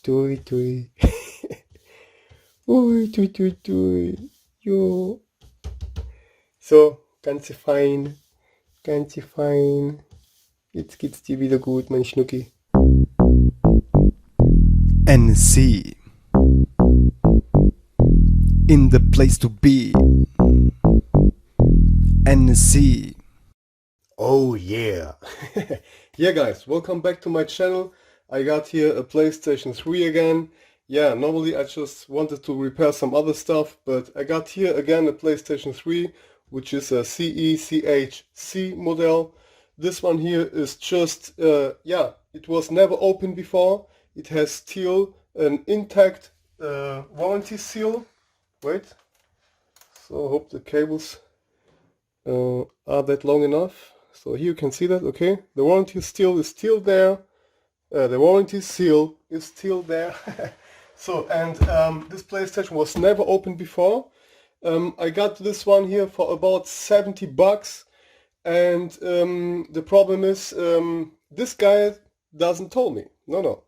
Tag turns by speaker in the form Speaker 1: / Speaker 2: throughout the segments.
Speaker 1: Tui tui. Ui tui tui tui. Jo. So, ganz fein. Ganz fein. Jetzt geht's dir wieder gut, mein Schnucki.
Speaker 2: NSC in the place to be. NSC.
Speaker 1: Oh yeah. Yeah guys, welcome back to my channel. I got here a PlayStation 3 again. Yeah, normally I just wanted to repair some other stuff, but I got here again a PlayStation 3, which is a CECHC model. This one here is just, yeah, it was never opened before. It has still an intact warranty seal. Wait, so I hope the cables are that long enough. So here you can see that, okay, the warranty seal is still there. The warranty seal is still there. So, and this PlayStation was never opened before. I got this one here for about 70 bucks. And the problem is, this guy doesn't tell me. No.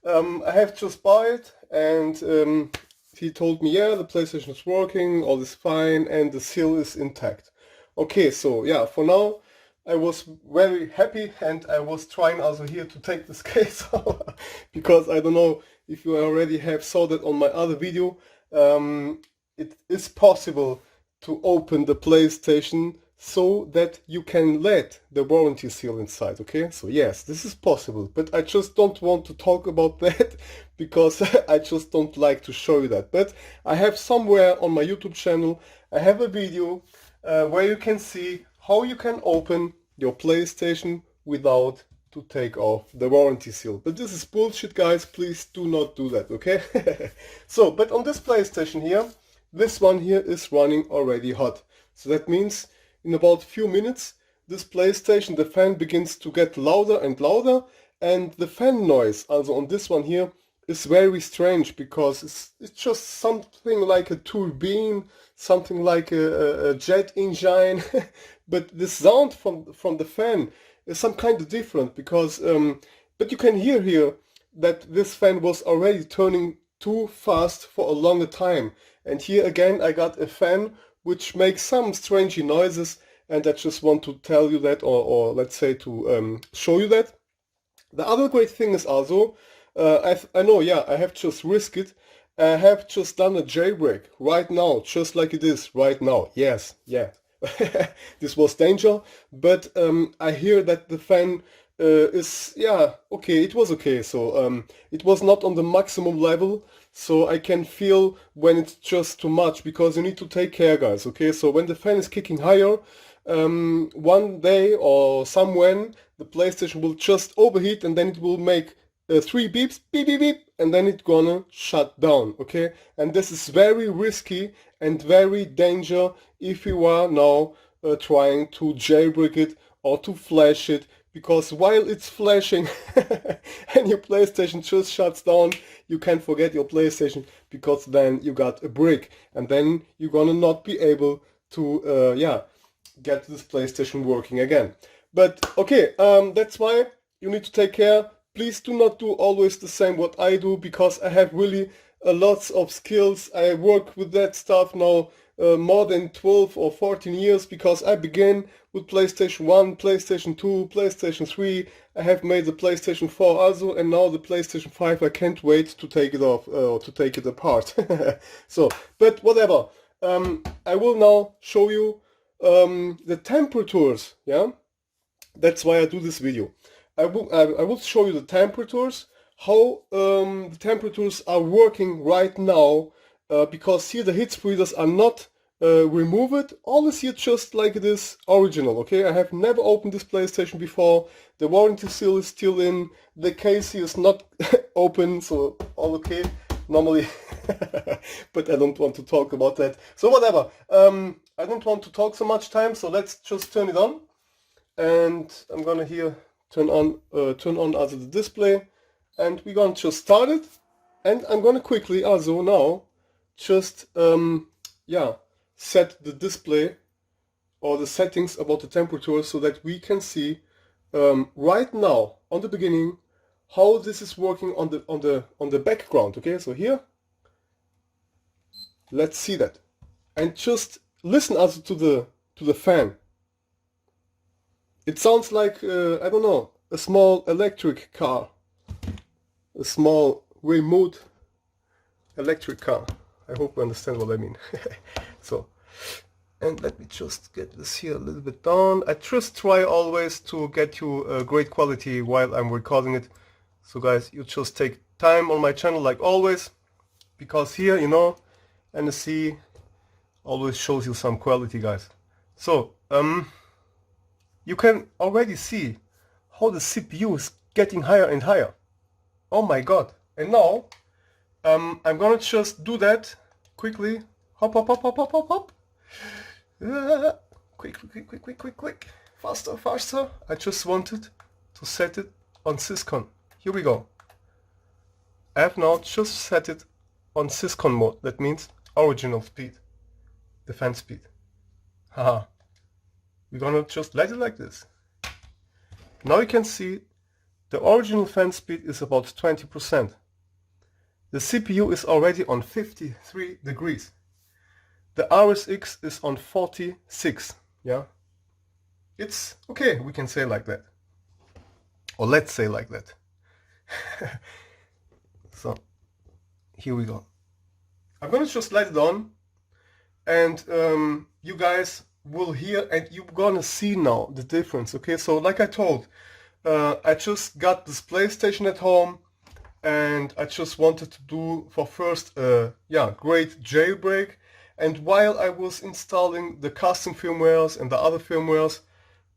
Speaker 1: I have just bought it, and he told me, yeah, the PlayStation is working, all is fine, and the seal is intact. Okay, so yeah, for now I was very happy, and I was trying also here to take this case off because I don't know if you already have saw that on my other video. It is possible to open the PlayStation so that you can let the warranty seal inside, okay? So yes, this is possible, but I just don't want to talk about that because I just don't like to show you that. But I have somewhere on my YouTube channel, I have a video where you can see how you can open your PlayStation without to take off the warranty seal. But this is bullshit, guys. Please do not do that, okay? So, but on this PlayStation here, this one here is running already hot. So that means in about a few minutes, this PlayStation, the fan begins to get louder and louder, and the fan noise, also on this one here, is very strange because it's just something like a turbine, something like a jet engine, but the sound from the fan is some kind of different because, but you can hear here that this fan was already turning too fast for a longer time. And here again I got a fan which makes some strange noises, and I just want to tell you that, or let's say to show you that. The other great thing is also, I know, yeah, I have just risked it. I have just done a jailbreak right now, just like it is right now. Yes, yeah. This was danger, but I hear that the fan is, yeah, okay, it was okay. So it was not on the maximum level, so I can feel when it's just too much, because you need to take care, guys, okay? So when the fan is kicking higher, one day or somewhen the PlayStation will just overheat, and then it will make 3 beeps, beep beep beep, and then it's gonna shut down, okay? And this is very risky and very danger if you are now trying to jailbreak it or to flash it, because while it's flashing and your PlayStation just shuts down, you can forget your PlayStation, because then you got a brick, and then you're gonna not be able to yeah, get this PlayStation working again. But okay, that's why you need to take care. Please do not do always the same what I do, because I have really lots of skills. I work with that stuff now more than 12 or 14 years, because I began with PlayStation 1, PlayStation 2, PlayStation 3. I have made the PlayStation 4 also, and now the PlayStation 5. I can't wait to take it off, or to take it apart. So, but whatever. I will now show you the temperatures, yeah? That's why I do this video. I will show you the temperatures, how the temperatures are working right now, because here the heat spreaders are not removed. All is here just like it is original, okay? I have never opened this PlayStation before. The warranty seal is still in. The case here is not open, so all okay. Normally, but I don't want to talk about that. So whatever. I don't want to talk so much time, so let's just turn it on. And I'm gonna here turn on also the display, and we're gonna just start it. And I'm gonna quickly also now just yeah, set the display or the settings about the temperature, so that we can see right now on the beginning how this is working on the background. Okay, so here, let's see that, and just listen also to the fan. It sounds like I don't know, a small electric car, a small remote electric car. I hope you understand what I mean. So, and let me just get this here a little bit down. I just try always to get you great quality while I'm recording it. So guys, you just take time on my channel like always, because here, you know, NSC always shows you some quality, guys. So, you can already see how the CPU is getting higher and higher. Oh my god. And now, I'm gonna just do that quickly. Hop, hop, hop, hop, hop, hop, hop. Quick, quick, quick, quick, quick, quick. Faster, faster. I just wanted to set it on syscon. Here we go. I have now just set it on syscon mode. That means original speed. The fan speed. Haha. We're gonna just let it like this. Now you can see the original fan speed is about 20%. The CPU is already on 53 degrees. The RSX is on 46. Yeah, it's okay, we can say like that, or let's say like that. So here we go. I'm gonna just let it on, and you guys will hear and you're gonna see now the difference. Okay, so like I told, I just got this PlayStation at home, and I just wanted to do for first yeah, great jailbreak. And while I was installing the custom firmwares and the other firmwares,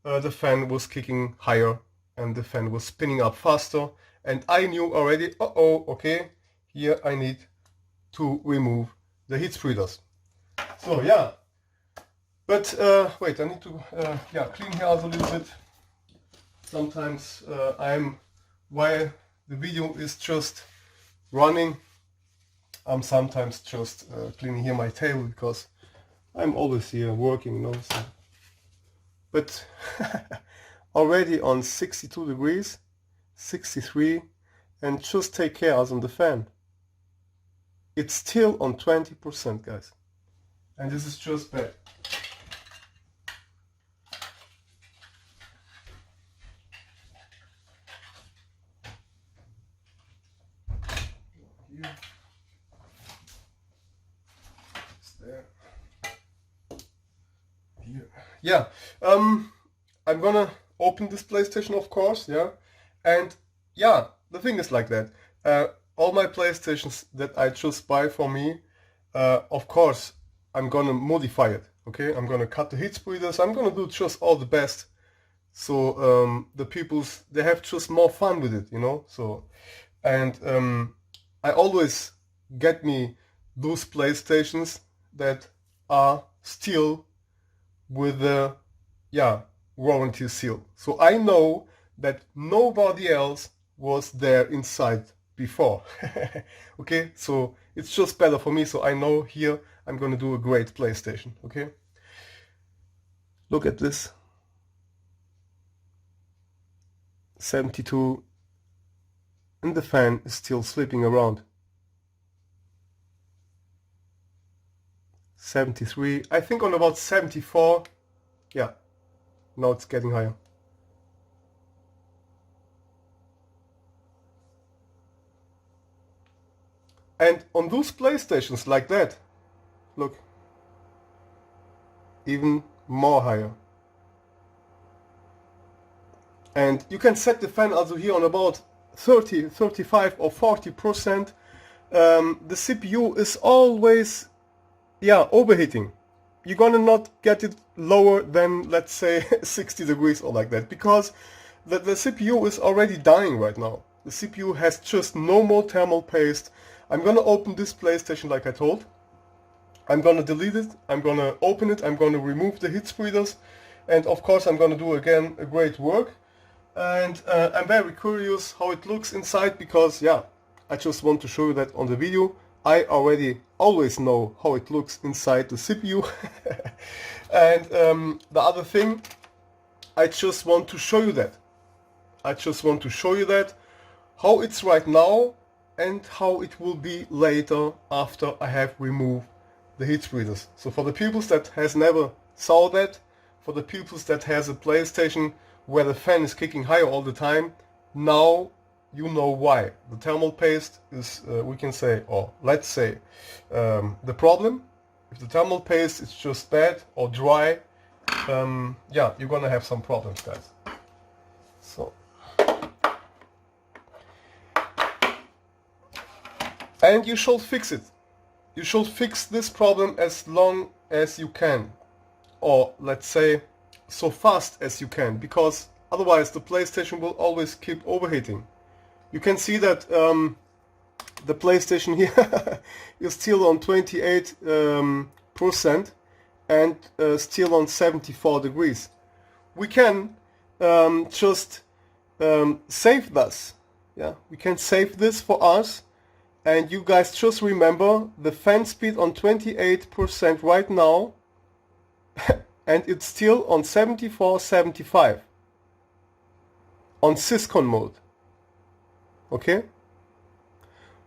Speaker 1: the fan was kicking higher and the fan was spinning up faster, and I knew already, okay, here I need to remove the heat spreaders. So yeah, but wait, I need to yeah, clean here out a little bit. Sometimes while the video is just running, I'm sometimes just cleaning here my table, because I'm always here working, you know. So. But already on 62 degrees, 63, and just take care on the fan. It's still on 20%, guys. And this is just bad. Here. There. Here. Yeah, I'm gonna open this PlayStation, of course, yeah, and yeah, the thing is like that. All my PlayStations that I just buy for me, of course, I'm gonna modify it. Okay, I'm gonna cut the heat spreaders. I'm gonna do just all the best, so the peoples, they have just more fun with it, you know. So, and I always get me those PlayStations that are still with the, yeah, warranty seal. So I know that nobody else was there inside before. Okay, so it's just better for me. So I know here I'm gonna do a great PlayStation. Okay, look at this. 72, and the fan is still sleeping around. 73, I think on about 74. Yeah, now it's getting higher. And on those PlayStations like that, look, even more higher. And you can set the fan also here on about 30, 35 or 40%. The CPU is always, yeah, overheating. You're gonna not get it lower than, let's say, 60 degrees or like that, because the CPU is already dying right now. The CPU has just no more thermal paste. I'm gonna open this PlayStation like I told. I'm gonna delete it, I'm gonna open it, I'm gonna remove the heat spreaders, and of course I'm gonna do again a great work. And I'm very curious how it looks inside, because yeah, I just want to show you that on the video. I already always know how it looks inside the CPU. And the other thing, I just want to show you that. I just want to show you that, how it's right now and how it will be later after I have removed the heat spreaders. So for the people that has never saw that, for the people that has a PlayStation where the fan is kicking higher all the time, now you know why. The thermal paste is, we can say, or let's say, the problem. If the thermal paste is just bad or dry, yeah, you're gonna have some problems, guys. So, and you should fix it. You should fix this problem as long as you can, or let's say so fast as you can, because otherwise the PlayStation will always keep overheating. You can see that the PlayStation here is still on 28% and still on 74 degrees. We can just save this. Yeah, we can save this for us. And you guys just remember the fan speed on 28% right now, and it's still on 74, 75 on Syscon mode. Okay?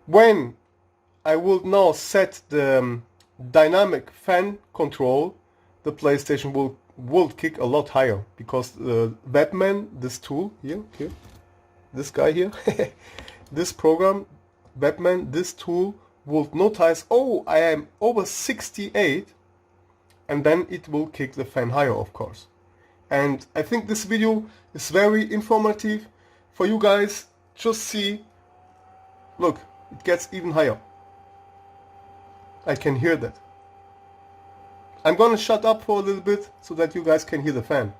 Speaker 1: When I will now set the dynamic fan control, the PlayStation will kick a lot higher, because the Batman, this tool here, this guy here, this program, Batman, this tool will notice, oh, I am over 68, and then it will kick the fan higher, of course. And I think this video is very informative for you guys. Just see, look, it gets even higher. I can hear that. I'm gonna shut up for a little bit so that you guys can hear the fan.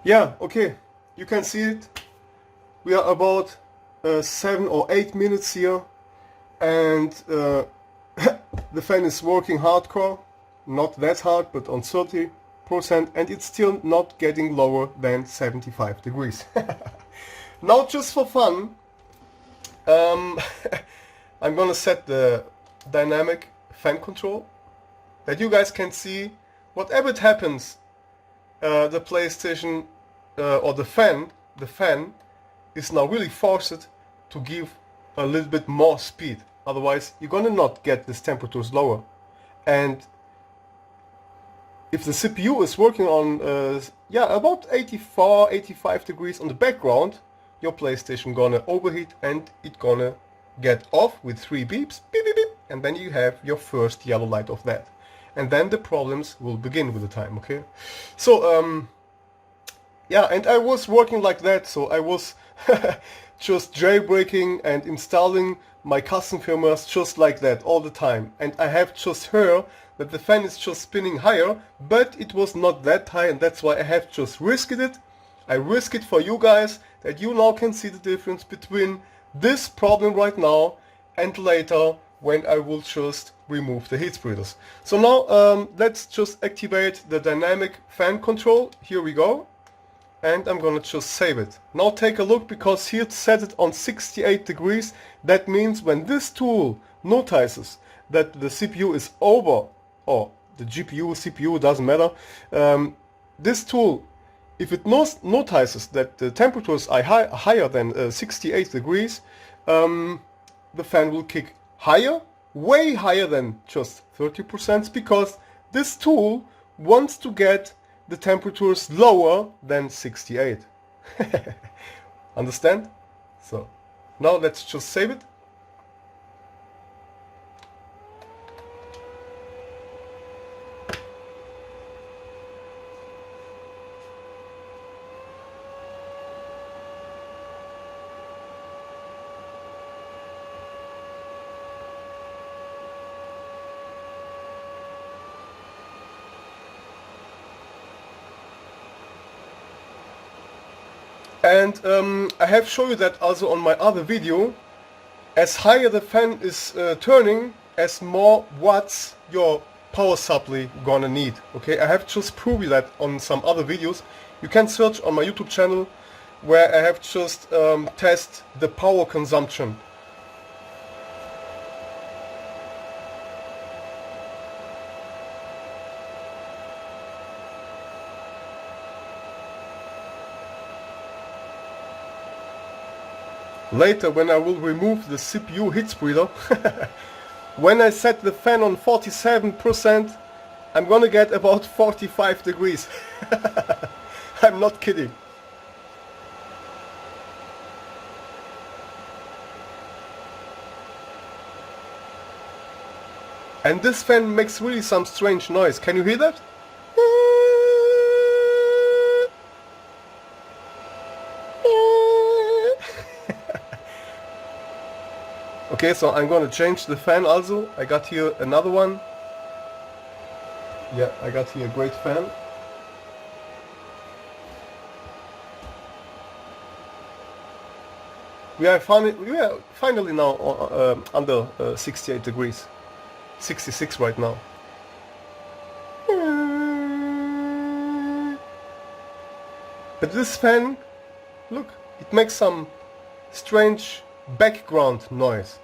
Speaker 1: Yeah, okay, you can see it. We are about 7 or 8 minutes here, and the fan is working hardcore, not that hard, but on 30%, and it's still not getting lower than 75 degrees. Now, just for fun, I'm gonna set the dynamic fan control, that you guys can see whatever it happens, the PlayStation or the fan is now really forced to give a little bit more speed. Otherwise, you're gonna not get these temperatures lower. And if the CPU is working on about 84, 85 degrees on the background, your PlayStation gonna overheat and it gonna get off with 3 beeps, beep, beep, beep, and then you have your first yellow light of that. And then the problems will begin with the time, okay? So, yeah, and I was working like that, so I was just jailbreaking and installing my custom firmwares just like that all the time. And I have just heard that the fan is just spinning higher, but it was not that high, and that's why I have just risked it. I risk it for you guys, that you now can see the difference between this problem right now and later when I will just remove the heat spreaders. So now let's just activate the dynamic fan control. Here we go. And I'm gonna just save it. Now take a look, because here it's set it on 68 degrees. That means when this tool notices that the CPU is over, or the GPU, CPU, doesn't matter, this tool, if it notices that the temperatures are higher than 68 degrees, the fan will kick higher, way higher than just 30%, because this tool wants to get the temperatures lower than 68. Understand? So now let's just save it. And I have shown you that also on my other video. As higher the fan is turning, as more watts your power supply gonna need. Okay, I have just proved you that on some other videos. You can search on my YouTube channel where I have just test the power consumption. Later, when I will remove the CPU heat spreader, when I set the fan on 47%, I'm gonna get about 45 degrees. I'm not kidding. And this fan makes really some strange noise. Can you hear that? Okay, so I'm gonna change the fan also. I got here another one. Yeah, I got here a great fan. We are finally now under 68 degrees. 66 right now. But this fan, look, it makes some strange background noise.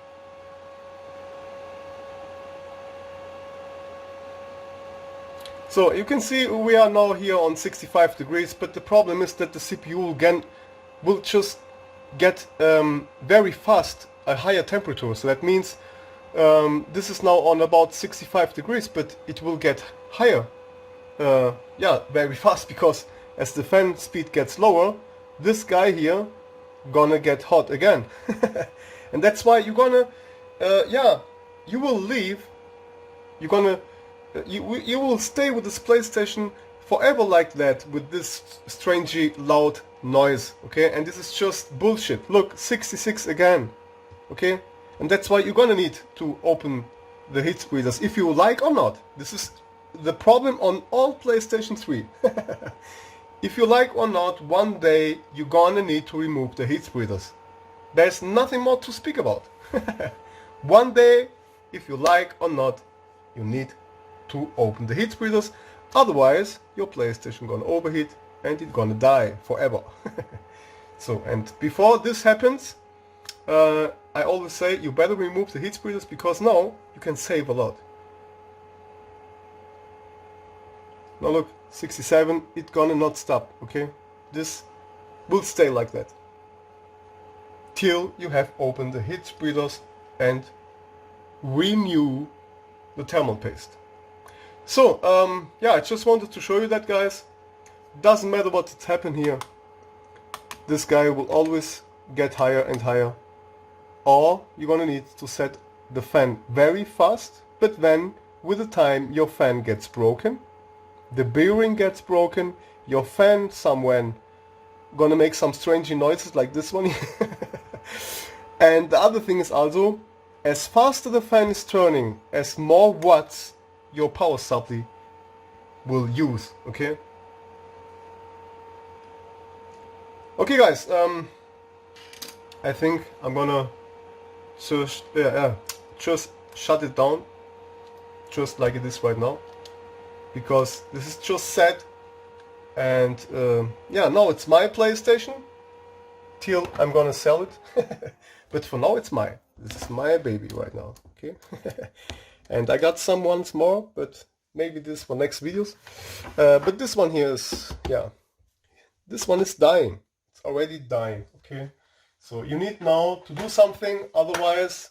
Speaker 1: So you can see we are now here on 65 degrees, but the problem is that the CPU again will just get very fast a higher temperature. So that means this is now on about 65 degrees, but it will get higher yeah, very fast, because as the fan speed gets lower, this guy here gonna get hot again. And that's why you're gonna yeah, you will leave, you're gonna you will stay with this PlayStation forever like that, with this strangely loud noise. Okay, and this is just bullshit. Look, 66 again. Okay, and that's why you're gonna need to open the heat spreaders, if you like or not. This is the problem on all PlayStation 3. If you like or not, one day you're gonna need to remove the heat spreaders. There's nothing more to speak about. One day, if you like or not, you need to open the heat spreaders. Otherwise, your PlayStation gonna overheat and it's gonna die forever. So, and before this happens, I always say you better remove the heat spreaders, because now you can save a lot. Now look, 67, it's gonna not stop, okay? This will stay like that till you have opened the heat spreaders and renew the thermal paste. So, yeah, I just wanted to show you that, guys. Doesn't matter what's happened here. This guy will always get higher and higher. Or you're gonna need to set the fan very fast, but then with the time your fan gets broken, the bearing gets broken, your fan somewhen gonna make some strange noises like this one. And the other thing is also, as faster the fan is turning, as more watts your power supply will use. Okay? Okay, guys, I think I'm gonna just shut it down just like it is right now, because this is just set. And yeah, now it's my PlayStation till I'm gonna sell it. But for now it's mine. This is my baby right now. Okay. And I got some ones more, but maybe this for next videos. But this one here is, yeah, this one is dying. It's already dying. Okay. So you need now to do something, otherwise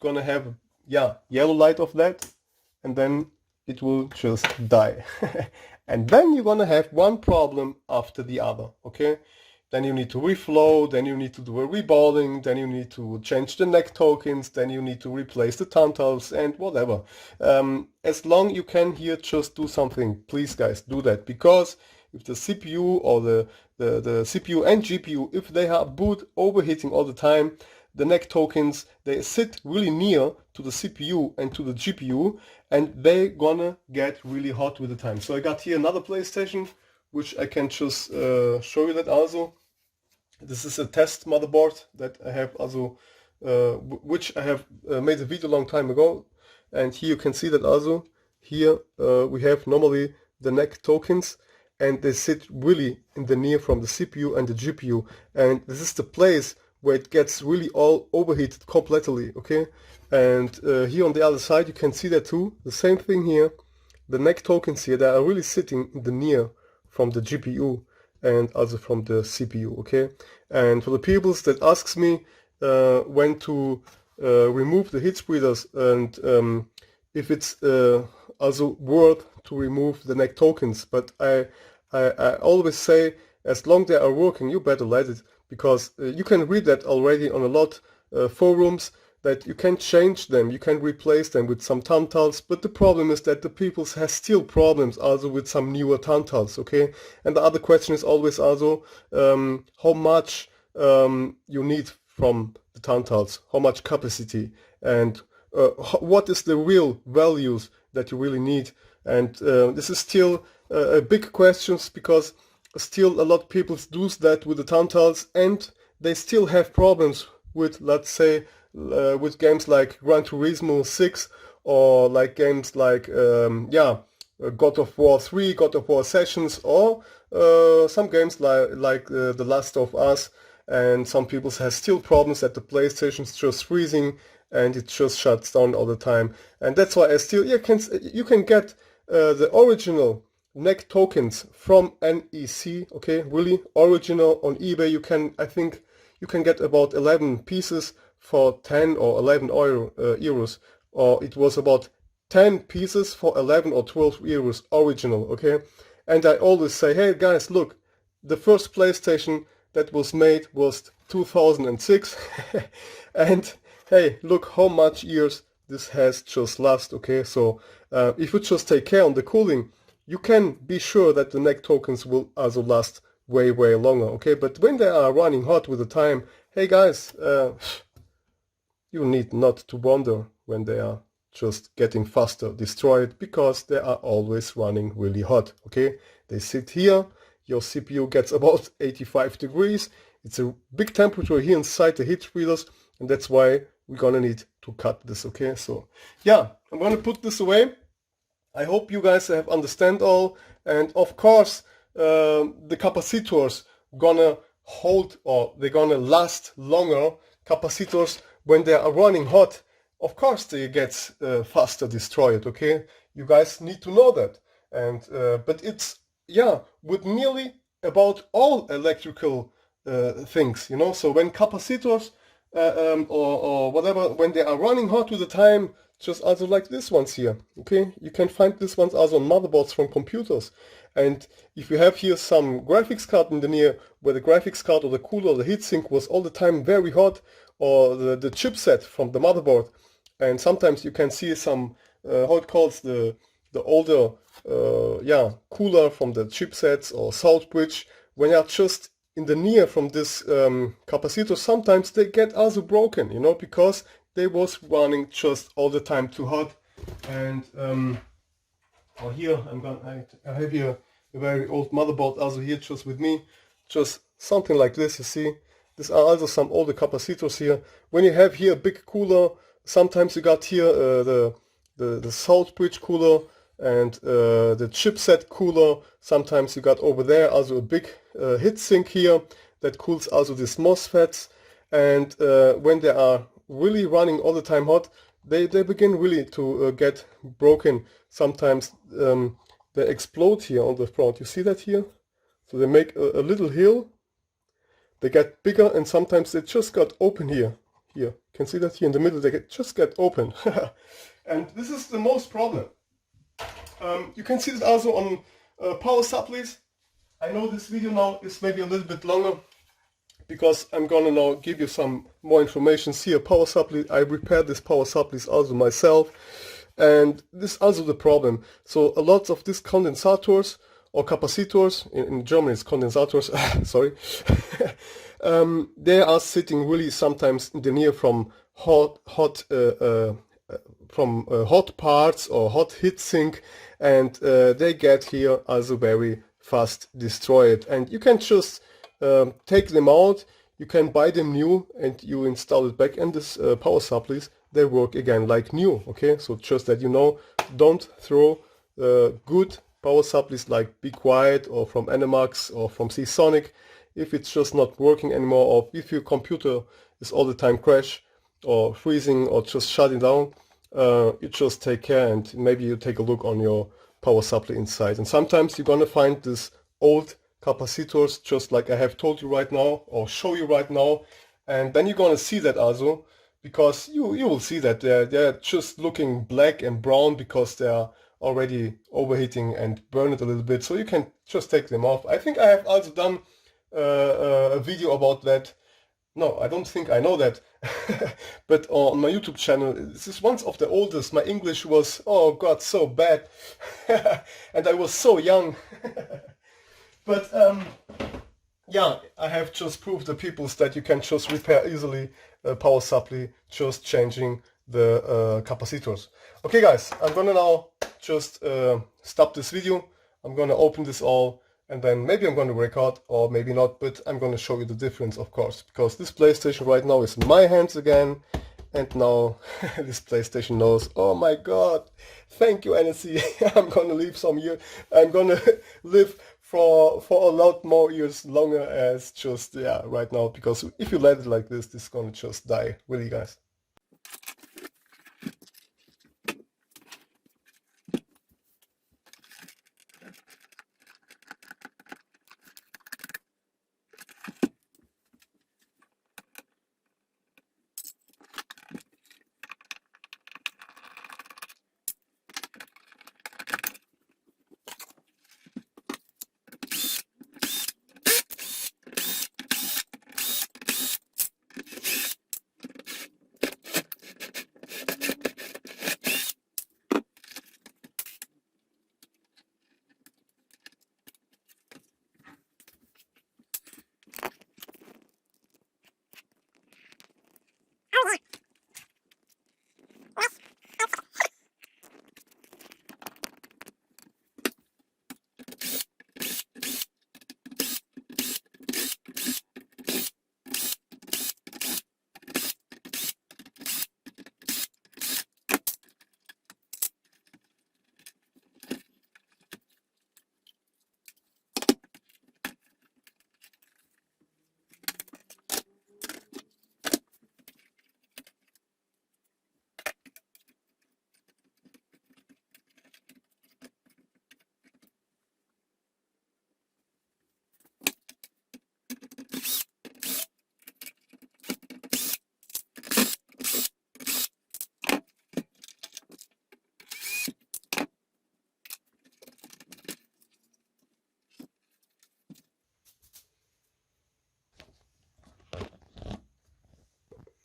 Speaker 1: you're gonna have, yeah, yellow light of that, and then it will just die. And then you're gonna have one problem after the other. Okay. Then you need to reflow, then you need to do a reballing, then you need to change the neck tokens, then you need to replace the tantals and whatever. As long you can here, just do something. Please, guys, do that. Because if the CPU or the CPU and GPU, if they are boot overheating all the time, the neck tokens, they sit really near to the CPU and to the GPU, and they gonna get really hot with the time. So I got here another PlayStation, which I can just show you that also. This is a test motherboard that I have also, which I have made a video a long time ago. And here you can see that also, here we have normally the NEC tokens, and they sit really in the near from the CPU and the GPU. And this is the place where it gets really all overheated completely, okay? And here on the other side you can see that too, the same thing here. The NEC tokens here, they are really sitting in the near from the GPU and also from the CPU, okay? And for the people that asks me when to remove the heat spreaders and if it's also worth to remove the NEC tokens, but I always say as long they are working, you better let it, because you can read that already on a lot forums, that you can change them, you can replace them with some tantals, but the problem is that the people has still problems also with some newer tantals, okay? And the other question is always also how much you need from the tantals, how much capacity, and what is the real values that you really need. And this is still a big questions, because still a lot of people do that with the tantals, and they still have problems with, let's say, with games like Gran Turismo 6, or like games like God of War 3, God of War Sessions, or some games like The Last of Us. And some people have still problems that the PlayStation's just freezing and it just shuts down all the time. And that's why I still, you can get the original NEC tokens from NEC, okay, really original on eBay. You can, I think you can get about 11 pieces for 10 or 11 euros, or it was about 10 pieces for 11 or 12 euros original, okay? And I always say, hey guys, look, the first PlayStation that was made was 2006 and hey, look how much years this has just last, okay? So if you just take care on the cooling, you can be sure that the NEC tokens will also last way longer, okay? But when they are running hot with the time, hey guys, you need not to wonder when they are just getting faster destroyed, because they are always running really hot, okay? They sit here, your CPU gets about 85 degrees, it's a big temperature here inside the heat spreaders, and that's why we're gonna need to cut this, okay? So yeah, I'm gonna put this away. I hope you guys have understand all, and of course the capacitors gonna hold, or they're gonna last longer. Capacitors, when they are running hot, of course they get faster destroyed, okay? You guys need to know that. And but it's, yeah, with nearly about all electrical things, you know. So when capacitors or whatever, when they are running hot with the time, just also like this ones here, okay? You can find this ones also on motherboards from computers. And if you have here some graphics card in the near, where the graphics card or the cooler or the heatsink was all the time very hot, or the chipset from the motherboard, and sometimes you can see some how it calls the older cooler from the chipsets or salt bridge, when you're just in the near from this capacitor, sometimes they get also broken, you know, because they was running just all the time too hot. And here I have here a very old motherboard also here just with me, just something like this, you see. These are also some older capacitors here. When you have here a big cooler, sometimes you got here the salt bridge cooler and the chipset cooler. Sometimes you got over there also a big heatsink here that cools also these MOSFETs. And when they are really running all the time hot, they begin really to get broken. Sometimes they explode here on the front. You see that here? So they make a little hill. They get bigger, and sometimes they just got open here. Here, you can see that here in the middle, they just get open. And this is the most problem. You can see it also on power supplies. I know this video now is maybe a little bit longer, because I'm gonna now give you some more information here. Power supply, I repaired this power supplies also myself, and this is also the problem. So a lot of these condensators or capacitors, in German it's condensators, sorry, they are sitting really sometimes in the near from hot parts or hot heatsink, and they get here also very fast destroyed. And you can just take them out. You can buy them new and you install it back, and this power supplies, they work again like new. Okay, so just that you know, don't throw good power supplies like Be Quiet or from Animax or from Seasonic if it's just not working anymore, or if your computer is all the time crash or freezing or just shutting down. You just take care, and maybe you take a look on your power supply inside. And sometimes you're gonna find this old capacitors, just like I have told you right now or show you right now, and then you're gonna see that also, because you will see that they're just looking black and brown because they are already overheating and burn it a little bit. So you can just take them off. I think I have also done a video about that. No, I don't think I know that. But on my YouTube channel, this is one of the oldest. My English was, oh God, so bad. And I was so young. But yeah, I have just proved the peoples that you can just repair easily a power supply, just changing the capacitors. Okay guys, I'm gonna now just stop this video. I'm gonna open this all, and then maybe I'm gonna record or maybe not, but I'm gonna show you the difference, of course, because this PlayStation right now is in my hands again, and now this PlayStation knows, oh my God, thank you NSC. I'm gonna live some year. I'm gonna live for a lot more years longer as just, yeah, right now, because if you let it like this is gonna just die, really guys.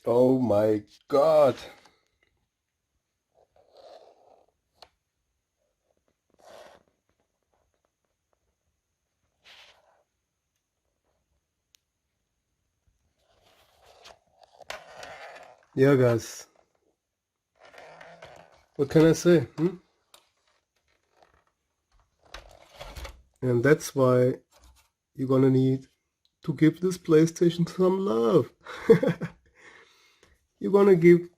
Speaker 1: Oh my God. Yeah guys, what can I say? And that's why you're gonna need to give this PlayStation some love. You're gonna give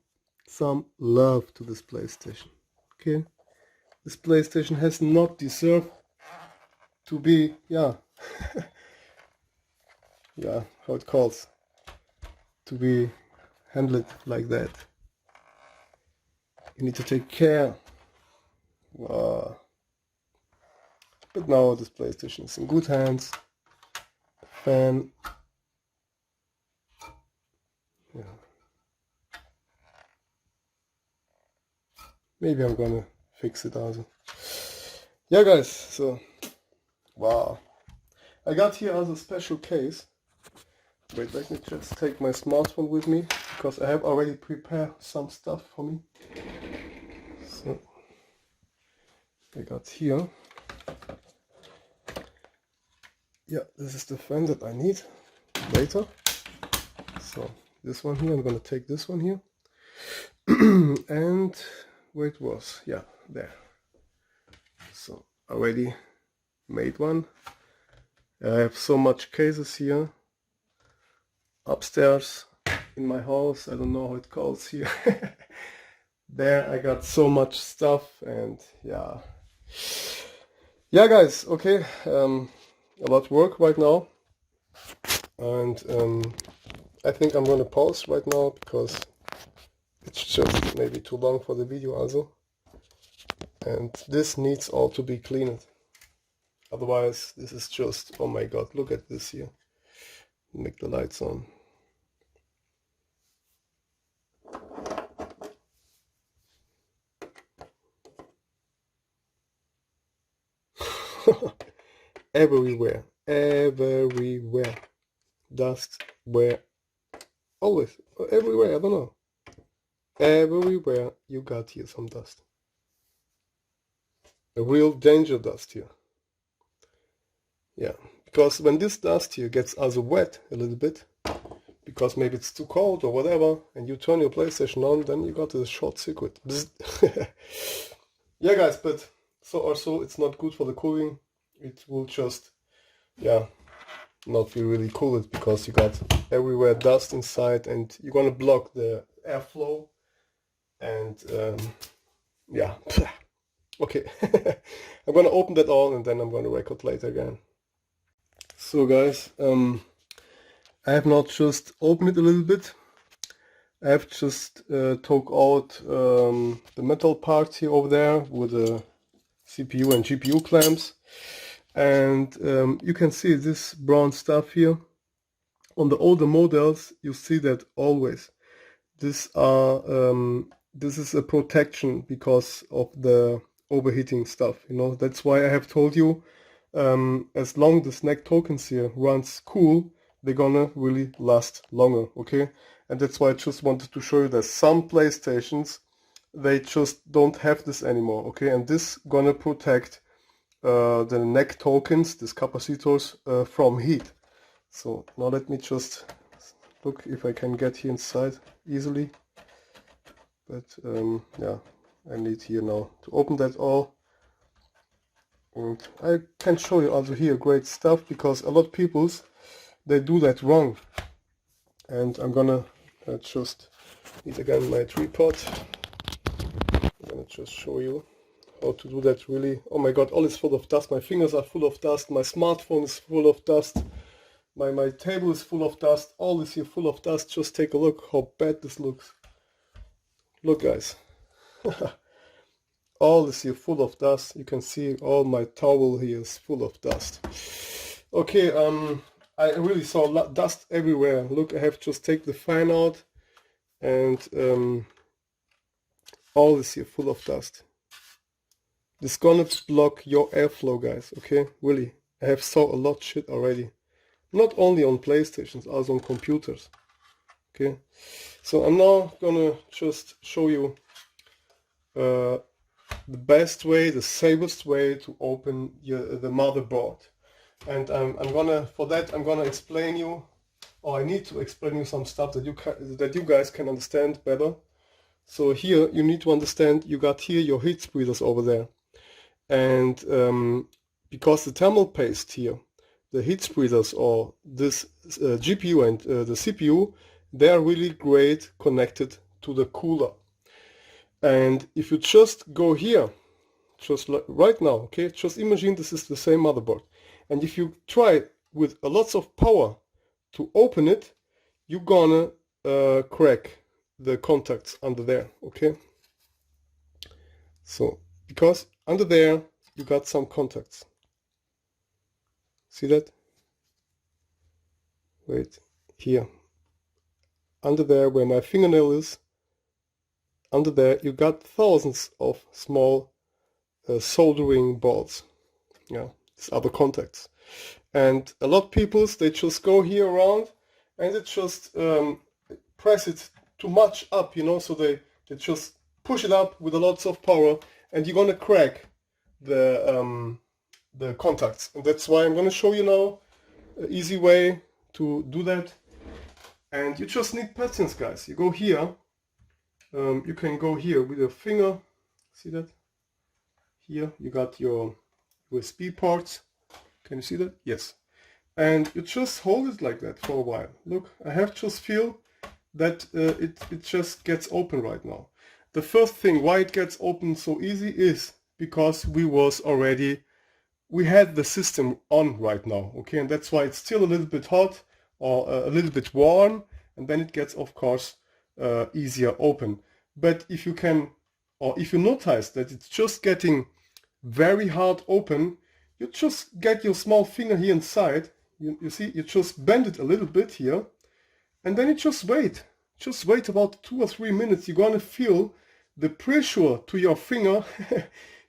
Speaker 1: some love to this PlayStation. Okay? This PlayStation has not deserved to be, yeah, yeah, how it calls, to be handled like that. You need to take care. But now this PlayStation is in good hands. Fan. Yeah. Maybe I'm gonna fix it also. Yeah guys, so wow. I got here as a special case. Wait, let me just take my smartphone with me, because I have already prepared some stuff for me. So I got here. Yeah, this is the fan that I need later. So this one here, I'm gonna take this one here. And where it was, yeah, there. So already made one. I have so much cases here upstairs in my house. I don't know how it calls here. There I got so much stuff, and yeah guys, okay, a lot of work right now, and I think I'm gonna pause right now because it's just maybe too long for the video also, and this needs all to be cleaned. Otherwise this is just, oh my god, look at this here. Make the lights on. Everywhere, dust, where, always, everywhere, I don't know. Everywhere you got here some dust. A real danger dust here. Yeah, because when this dust here gets also wet a little bit, because maybe it's too cold or whatever, and you turn your PlayStation on, then you got a short circuit. Yeah guys, but so also it's not good for the cooling. It will just, yeah, not be really cool because you got everywhere dust inside, and you're gonna block the airflow, and yeah. Okay. I'm gonna open that all and then I'm gonna record later again. So guys, I have not just opened it a little bit. I have just took out the metal parts here over there with the CPU and GPU clamps, and you can see this brown stuff here. On the older models you see that always. This is a protection because of the overheating stuff, you know. That's why I have told you, as long the snack tokens here runs cool, they're gonna really last longer, okay? And that's why I just wanted to show you that some PlayStations, they just don't have this anymore, okay? And this gonna protect the neck tokens, these capacitors, from heat. So now let me just look if I can get here inside easily. But yeah, I need here now to open that all. And I can show you also here great stuff, because a lot of people, they do that wrong. And I'm gonna just need again my tripod. I'm gonna just show you how to do that really. Oh my god, all is full of dust. My fingers are full of dust. My smartphone is full of dust. My table is full of dust. All is here full of dust. Just take a look how bad this looks. Look guys. All is here full of dust. You can see all my towel here is full of dust. Okay, I really saw dust everywhere. Look, I have just take the fan out, and all is here full of dust. This is gonna block your airflow, guys, okay? Really. I have saw a lot shit already. Not only on PlayStations, also on computers. Okay, so I'm now gonna just show you the best way, the safest way to open the motherboard. And I'm gonna explain you, or I need to explain you some stuff that you guys can understand better. So here you need to understand, you got here your heat spreaders over there, and because the thermal paste here, the heat spreaders, or this GPU and the CPU, they are really great connected to the cooler. And if you just go here, just like right now, okay, just imagine this is the same motherboard, and if you try with a lots of power to open it, you're gonna crack the contacts under there, okay? So because under there you got some contacts, see that? Wait, here, under there where my fingernail is, under there you got thousands of small soldering balls. Yeah, these other contacts. And a lot of people, they just go here around and they just press it too much up, you know, so they just push it up with a lots of power, and you're gonna crack the contacts. And that's why I'm gonna show you now an easy way to do that. And you just need patience, guys. You go here, you can go here with your finger, see that? Here you got your USB ports. Can you see that? Yes. and you just hold it like that for a while. Look, I have just feel that it just gets open right now. The first thing why it gets open so easy is because we had the system on right now, okay, and that's why it's still a little bit hot or a little bit warm, and then it gets, of course, easier open. But if you can, or if you notice that it's just getting very hard open, you just get your small finger here inside, you see, you just bend it a little bit here, and then you just wait about 2 or 3 minutes. You're gonna feel the pressure to your finger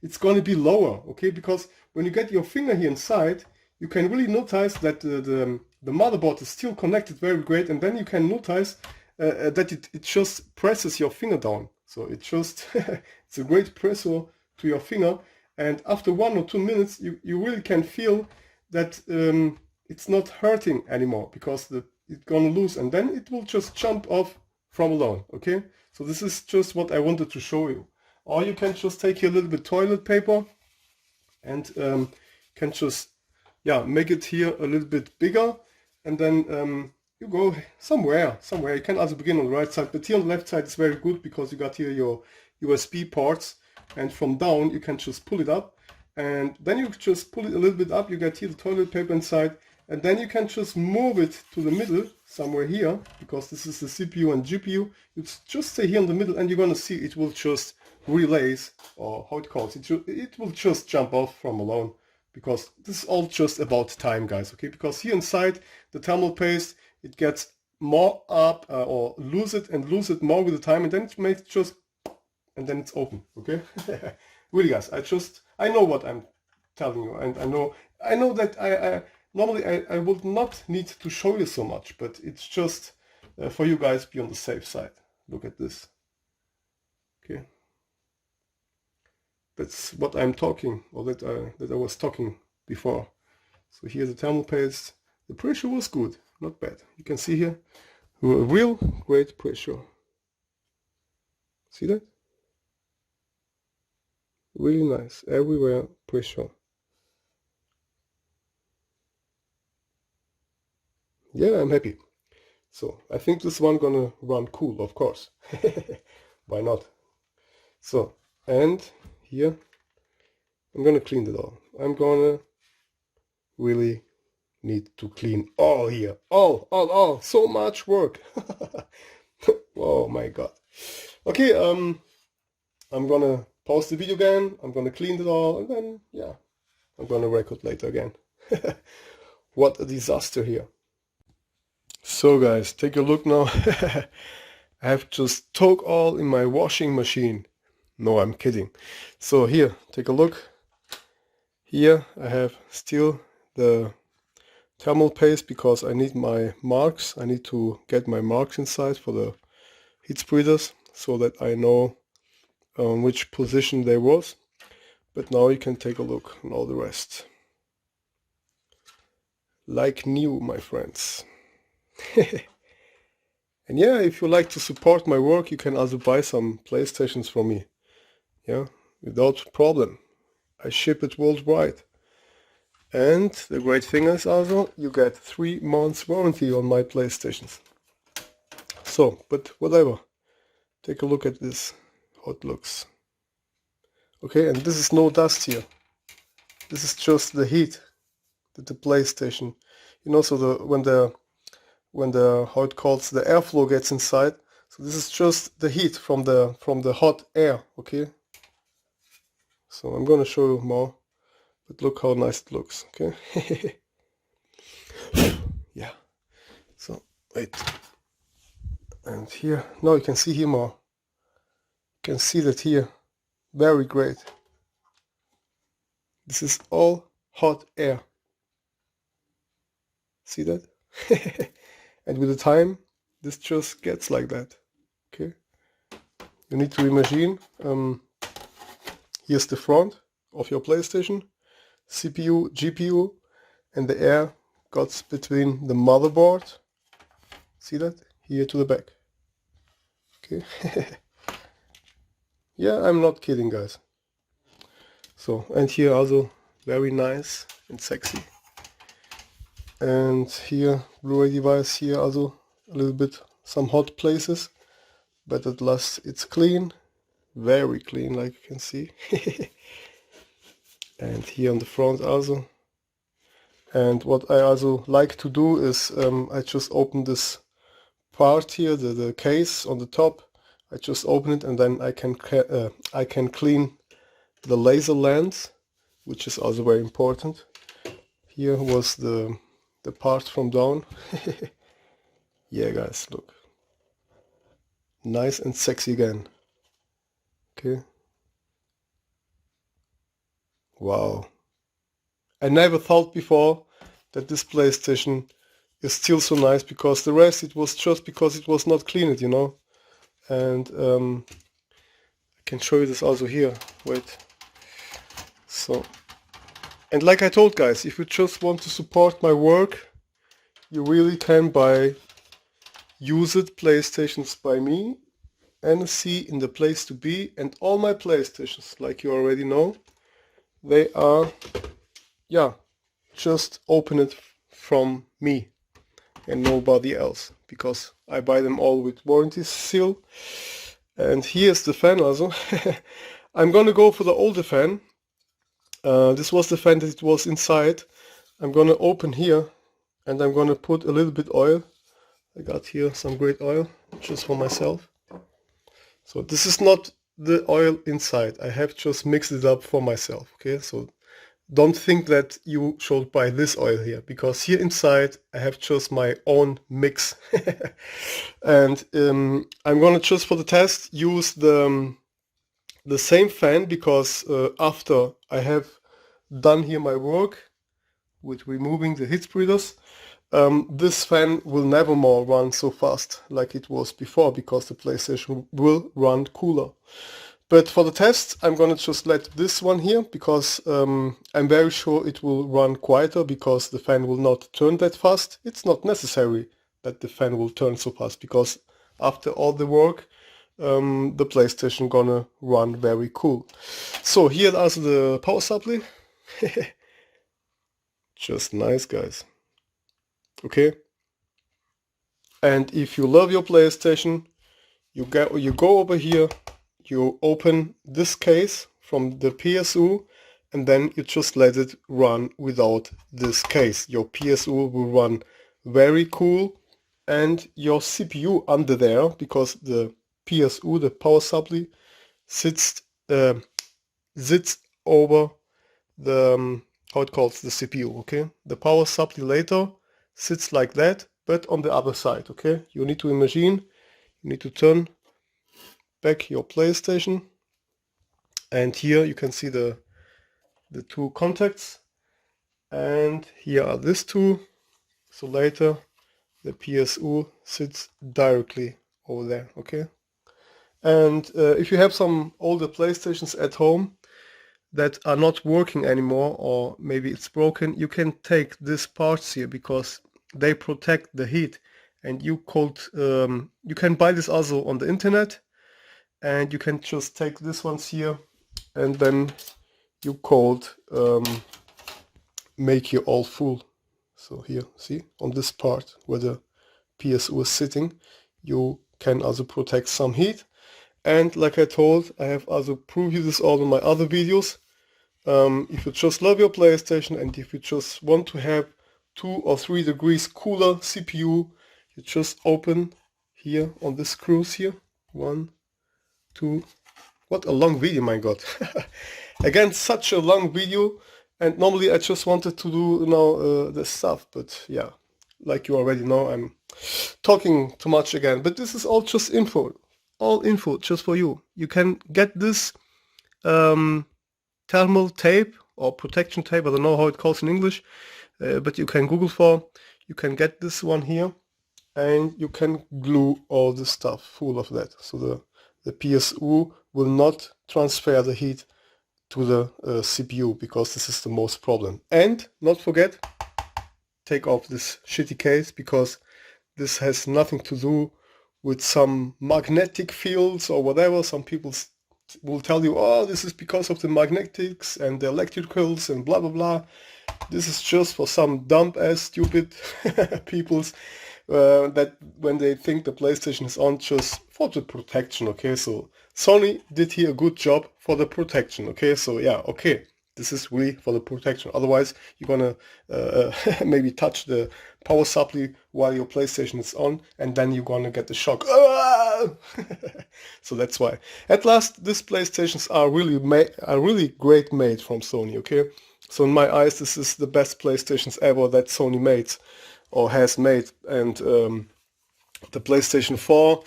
Speaker 1: it's gonna be lower, okay, because when you get your finger here inside, you can really notice that the motherboard is still connected very great, and then you can notice that it just presses your finger down. So it just it's a great pressure to your finger, and after 1 or 2 minutes you really can feel that it's not hurting anymore, because it's gonna lose, and then it will just jump off from alone, okay? So this is just what I wanted to show you. Or you can just take here a little bit toilet paper and can just, yeah, make it here a little bit bigger, and then you go somewhere. You can also begin on the right side, but here on the left side is very good because you got here your USB ports, and from down you can just pull it up, and then you just pull it a little bit up, you get here the toilet paper inside, and then you can just move it to the middle somewhere here, because this is the CPU and GPU. You just stay here in the middle, and you're gonna see it will just relays, or how it calls it, it will just jump off from alone, because this is all just about time, guys, okay? Because here inside the thermal paste, it gets more up or lose it more with the time, and then it makes just, and then it's open, okay? Really, guys, I know what I'm telling you, and I know that I normally I would not need to show you so much, but it's just for you guys be on the safe side. Look at this, okay? That's what I'm talking, or that I was talking before. So here the thermal paste, the pressure was good, not bad. You can see here, a real great pressure. See that? Really nice, everywhere pressure. Yeah, I'm happy. So I think this one gonna run cool, of course. Why not? So, and here I'm gonna clean it all. I'm gonna really need to clean all here. All. So much work. Oh my god. Okay, I'm gonna pause the video again. I'm gonna clean it all, and then, yeah, I'm gonna record later again. What a disaster here. So guys, take a look now. I have just took all in my washing machine. No, I'm kidding. So here, take a look. Here I have still the thermal paste because I need my marks. I need to get my marks inside for the heat spreaders so that I know which position they was. But now you can take a look on all the rest. Like new, my friends. And yeah, if you like to support my work, you can also buy some PlayStations from me. Yeah, without problem. I ship it worldwide. And the great thing is also, you get 3 months warranty on my PlayStations. So, but whatever. Take a look at this, how it looks. Okay, and this is no dust here. This is just the heat that the PlayStation, you know, so when the how it calls, the airflow gets inside. So this is just the heat from the hot air, okay? So I'm gonna show you more, but look how nice it looks, okay? Yeah. So wait. And here, now you can see here more. You can see that here. Very great. This is all hot air. See that? And with the time, this just gets like that. Okay. You need to imagine. Here's the front of your PlayStation, CPU, GPU, and the air goes between the motherboard. See that? Here to the back. Okay. Yeah, I'm not kidding, guys. So, and here also very nice and sexy. and here Blu-ray device here also a little bit some hot places, but at last it's clean, very clean, like you can see. And here on the front also. And what I also like to do is I just open this part here, the case on the top. I just open it and then I can clean the laser lens, which is also very important. Here was the part from down. Yeah guys, look. Nice and sexy again. Okay. Wow. I never thought before that this PlayStation is still so nice, because the rest it was just because it was not cleaned, you know. And I can show you this also here. Wait. So, and like I told guys, if you just want to support my work, you really can buy Use It PlayStations by me, NSC in the place to be, and all my PlayStations, like you already know, they are, yeah, just open it from me and nobody else, because I buy them all with warranty seal. And here's the fan also. I'm gonna go for the older fan. This was the fan that it was inside. I'm gonna open here and I'm gonna put a little bit oil. I got here some great oil just for myself. So this is not the oil inside. I have just mixed it up for myself. Okay, so don't think that you should buy this oil here, because here inside I have just my own mix. And I'm gonna just for the test use the same fan, because after I have done here my work with removing the heat spreaders, this fan will never more run so fast like it was before, because the PlayStation will run cooler. But for the test, I'm gonna just let this one here, because I'm very sure it will run quieter, because the fan will not turn that fast. It's not necessary that the fan will turn so fast, because after all the work, the PlayStation gonna run very cool. So here are also the power supply. Just nice, guys. Okay. And if you love your PlayStation, you go over here. You open this case from the PSU, and then you just let it run without this case. Your PSU will run very cool, and your CPU under there, because the PSU, the power supply, sits over the how it calls the CPU. Okay, the power supply later sits like that, but on the other side. Okay, you need to imagine, you need to turn back your PlayStation, and here you can see the two contacts, and here are these two. So later the PSU sits directly over there. Okay, and if you have some older PlayStations at home that are not working anymore, or maybe it's broken, you can take these parts here, because they protect the heat, and you can buy this also on the internet. And you can just take this ones here, and then you could make you all full. So here, see, on this part where the PSU is sitting, you can also protect some heat. And like I told, I have also proved you this all in my other videos. If you just love your PlayStation, and if you just want to have 2 or 3 degrees cooler CPU, you just open here on the screws here. 1, 2. What a long video, my god. Again, such a long video, and normally I just wanted to do this stuff, but yeah, like you already know, I'm talking too much again. But this is all just info, all info just for you. You can get this thermal tape or protection tape, I don't know how it calls in English, but you can Google for. You can get this one here, and you can glue all the stuff full of that, so the PSU will not transfer the heat to the CPU, because this is the most problem. And not forget, take off this shitty case, because this has nothing to do with some magnetic fields or whatever. Some people will tell you, oh, this is because of the magnetics and the electricals and blah blah blah. This is just for some dumb ass stupid peoples that when they think the PlayStation is on, just for the protection. Okay, so Sony did here a good job for the protection. Okay, so yeah, okay, this is really for the protection. Otherwise, you're gonna maybe touch the power supply while your PlayStation is on, and then you're gonna get the shock. So that's why. At last, these PlayStations are really great made from Sony. Okay, so in my eyes, this is the best PlayStations ever that Sony made or has made. And the PlayStation 4,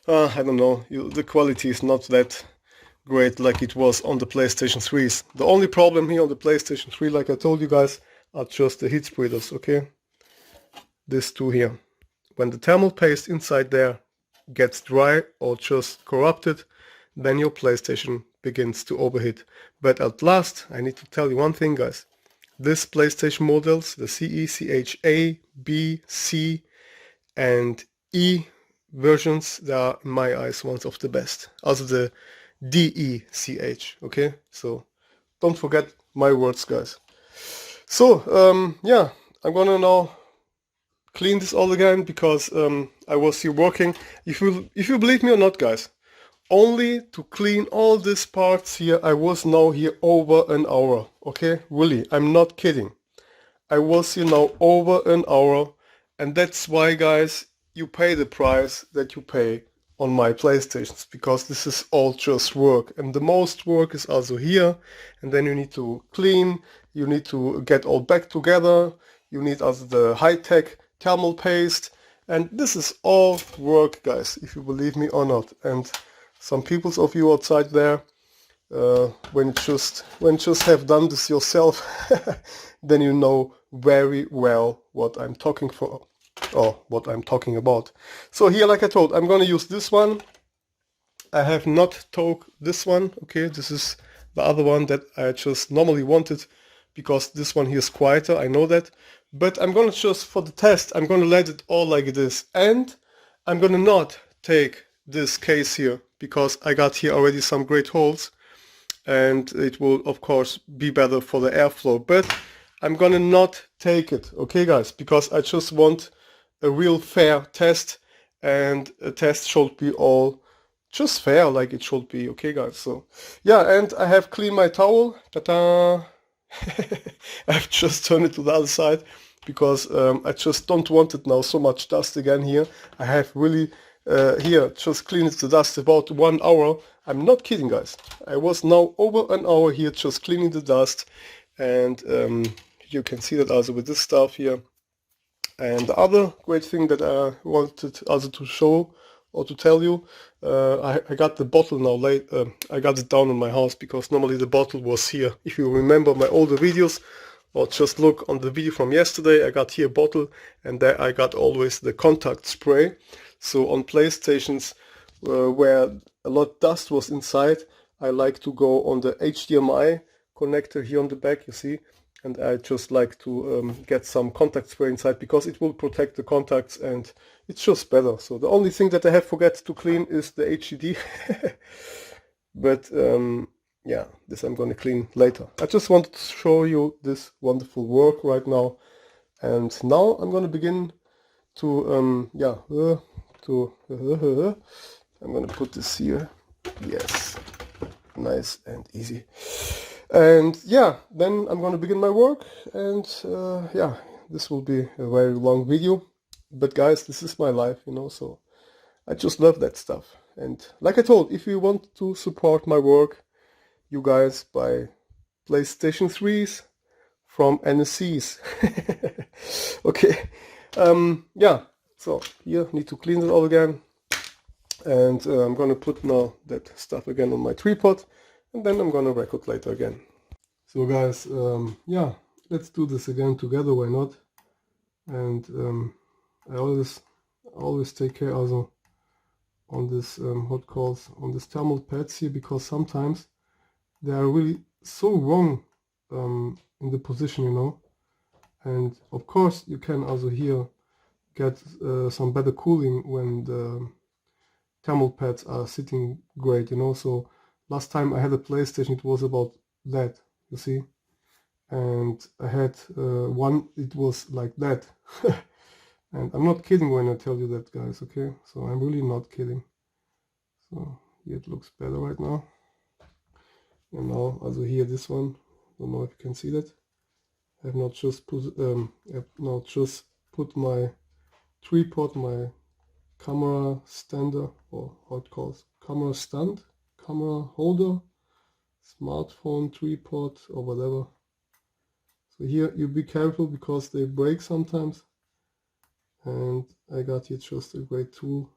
Speaker 1: I don't know, the quality is not that great like it was on the PlayStation 3s. The only problem here on the PlayStation 3, like I told you guys, are just the heat spreaders, okay? These two here. When the thermal paste inside there gets dry or just corrupted, then your PlayStation begins to overheat. But at last, I need to tell you one thing, guys. These PlayStation models, the CE, CH, A, B, C, and E versions, they are, in my eyes, ones of the best. Also the DECH, okay? So don't forget my words, guys. So, yeah, I'm gonna now clean this all again because I was here working. If you believe me or not, guys, only to clean all these parts here, I was now here over an hour, okay? Really, I'm not kidding. I was here now over an hour, and that's why, guys, you pay the price that you pay on my PlayStations, because this is all just work, and the most work is also here, and then you need to clean, you need to get all back together, you need also the high-tech thermal paste, and this is all work, guys, if you believe me or not. And some people of you outside there, when you just have done this yourself, then you know very well what I'm talking for, or what I'm talking about. So here, like I told, I'm gonna use this one. I have not took this one, okay? This is the other one that I just normally wanted, because this one here is quieter, I know that. But I'm gonna just, for the test, I'm gonna let it all like this. And I'm gonna not take this case here, because I got here already some great holes. And it will, of course, be better for the airflow. But I'm gonna not take it, okay, guys? Because I just want a real fair test, and a test should be all just fair, like it should be, okay, guys? So yeah, and I have cleaned my towel. Ta-da! I've just turned it to the other side because I just don't want it now so much dust again here. I have really here just cleaned the dust about 1 hour. I'm not kidding, guys. I was now over an hour here just cleaning the dust, and you can see that also with this stuff here. And the other great thing that I wanted also to show or to tell you, I got the bottle now late. I got it down in my house because normally the bottle was here. If you remember my older videos, or just look on the video from yesterday, I got here a bottle, and there I got always the contact spray. So on PlayStations where a lot of dust was inside, I like to go on the HDMI connector here on the back, you see. And I just like to get some contact spray inside, because it will protect the contacts, and it's just better. So the only thing that I have forgot to clean is the HDD. But yeah, this I'm gonna clean later. I just wanted to show you this wonderful work right now. And now I'm gonna begin to I'm gonna put this here. Yes, nice and easy. And yeah, then I'm gonna begin my work, and yeah, this will be a very long video, but guys, this is my life, you know, so I just love that stuff. And like I told, if you want to support my work, you guys buy PlayStation 3s from NSCs. Okay, yeah, so here need to clean it all again, and I'm gonna put now that stuff again on my tripod, and then I'm gonna record later again. So guys, yeah, let's do this again together, why not? And I always take care also on this hot calls on this thermal pads here, because sometimes they are really so wrong in the position, you know. And of course you can also here get some better cooling when the thermal pads are sitting great, you know. So Last time I had a PlayStation, it was about that, you see. And I had one, it was like that. And I'm not kidding when I tell you that, guys, okay? So I'm really not kidding. So here it looks better right now. And now, also here, this one, don't know if you can see that. I have not just put my tripod, my camera stander, or how it calls, camera stand, camera holder, smartphone tripod, or whatever. So here you be careful because they break sometimes. And I got here just a great tool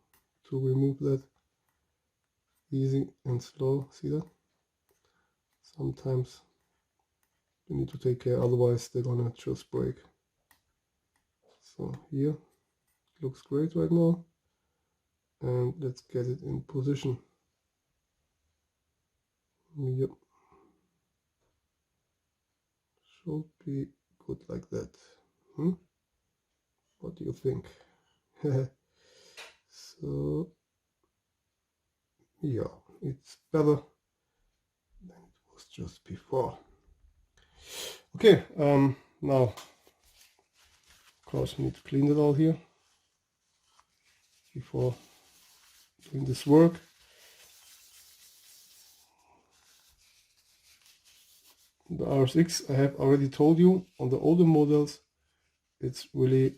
Speaker 1: to remove that. Easy and slow, see that? Sometimes you need to take care, otherwise they're gonna just break. So here, looks great right now. And let's get it in position. Yep. Should be good like that. What do you think? So yeah, it's better than it was just before. Okay, now of course we need to clean it all here before doing this work. The RSX, I have already told you, on the older models it's really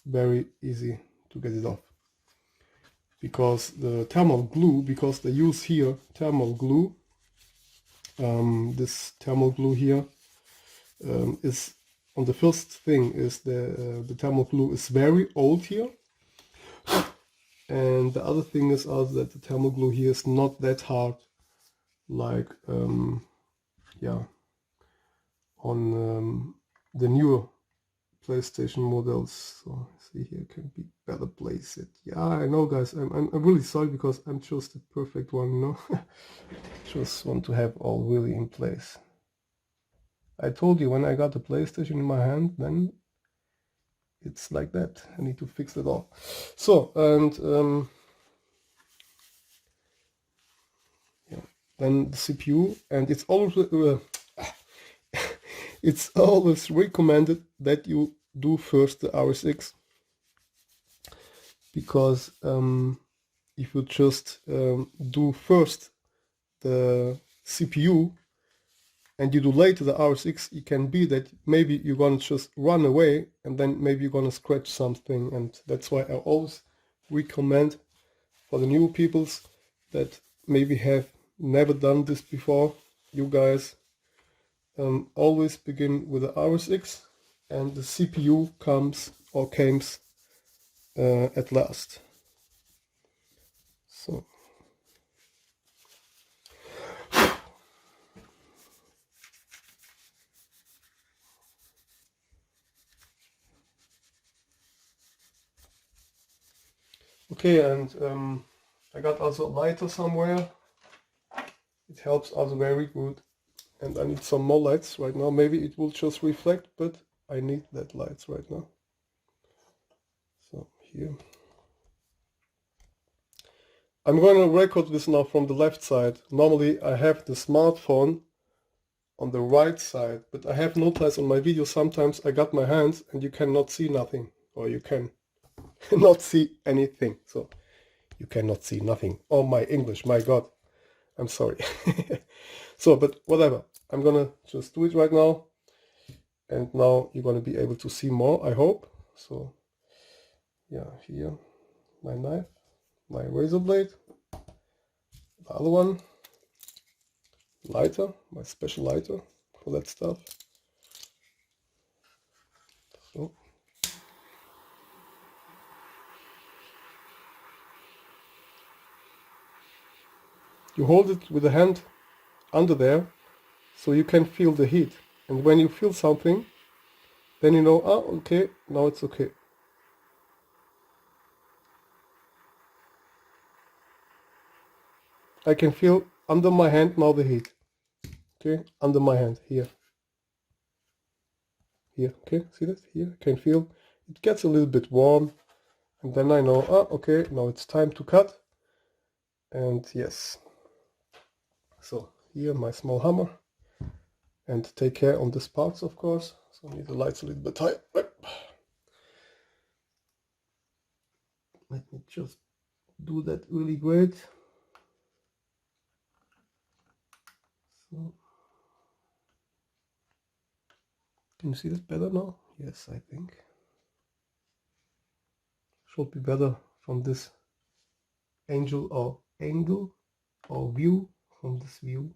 Speaker 1: very easy to get it off, because the thermal glue, because they use here thermal glue, this thermal glue here is, on the first thing is the thermal glue is very old here, and the other thing is also that the thermal glue here is not that hard like yeah, on the newer PlayStation models. So see here, can be better place it. Yeah, I know, guys, I'm really sorry, because I'm just the perfect one, you know. Just want to have all really in place. I told you, when I got the PlayStation in my hand, then it's like that. I need to fix it all. So, and yeah, then the CPU, and it's always it's always recommended that you do first the RSX, because if you just do first the CPU and you do later the RSX, it can be that maybe you're gonna just run away, and then maybe you're gonna scratch something. And that's why I always recommend for the new peoples that maybe have never done this before, you guys, always begin with the RSX, and the CPU comes or comes at last. So okay, and I got also a lighter somewhere. It helps also very good, and I need some more lights right now. Maybe it will just reflect, but I need that lights right now. So here, I'm going to record this now from the left side. Normally I have the smartphone on the right side, but I have noticed on my video sometimes I got my hands and you cannot see nothing, or you can not see anything. So you cannot see nothing. Oh, my English, my God, I'm sorry. So, but whatever, I'm gonna just do it right now, and now you're gonna be able to see more, I hope. So yeah, here my knife, my razor blade, the other one, lighter, my special lighter for that stuff. So you hold it with the hand under there, so you can feel the heat, and when you feel something, then you know, ah, okay, now it's okay. I can feel under my hand now the heat. Okay, under my hand here. Here, okay, see that? Here, I can feel it gets a little bit warm, and then I know, ah, okay, now it's time to cut. And yes, So here my small hammer, and take care on these parts, of course. So I need the lights a little bit high. Let me just do that really great. So, can you see this better now? Yes, I think. Should be better from this angle or view, from this view.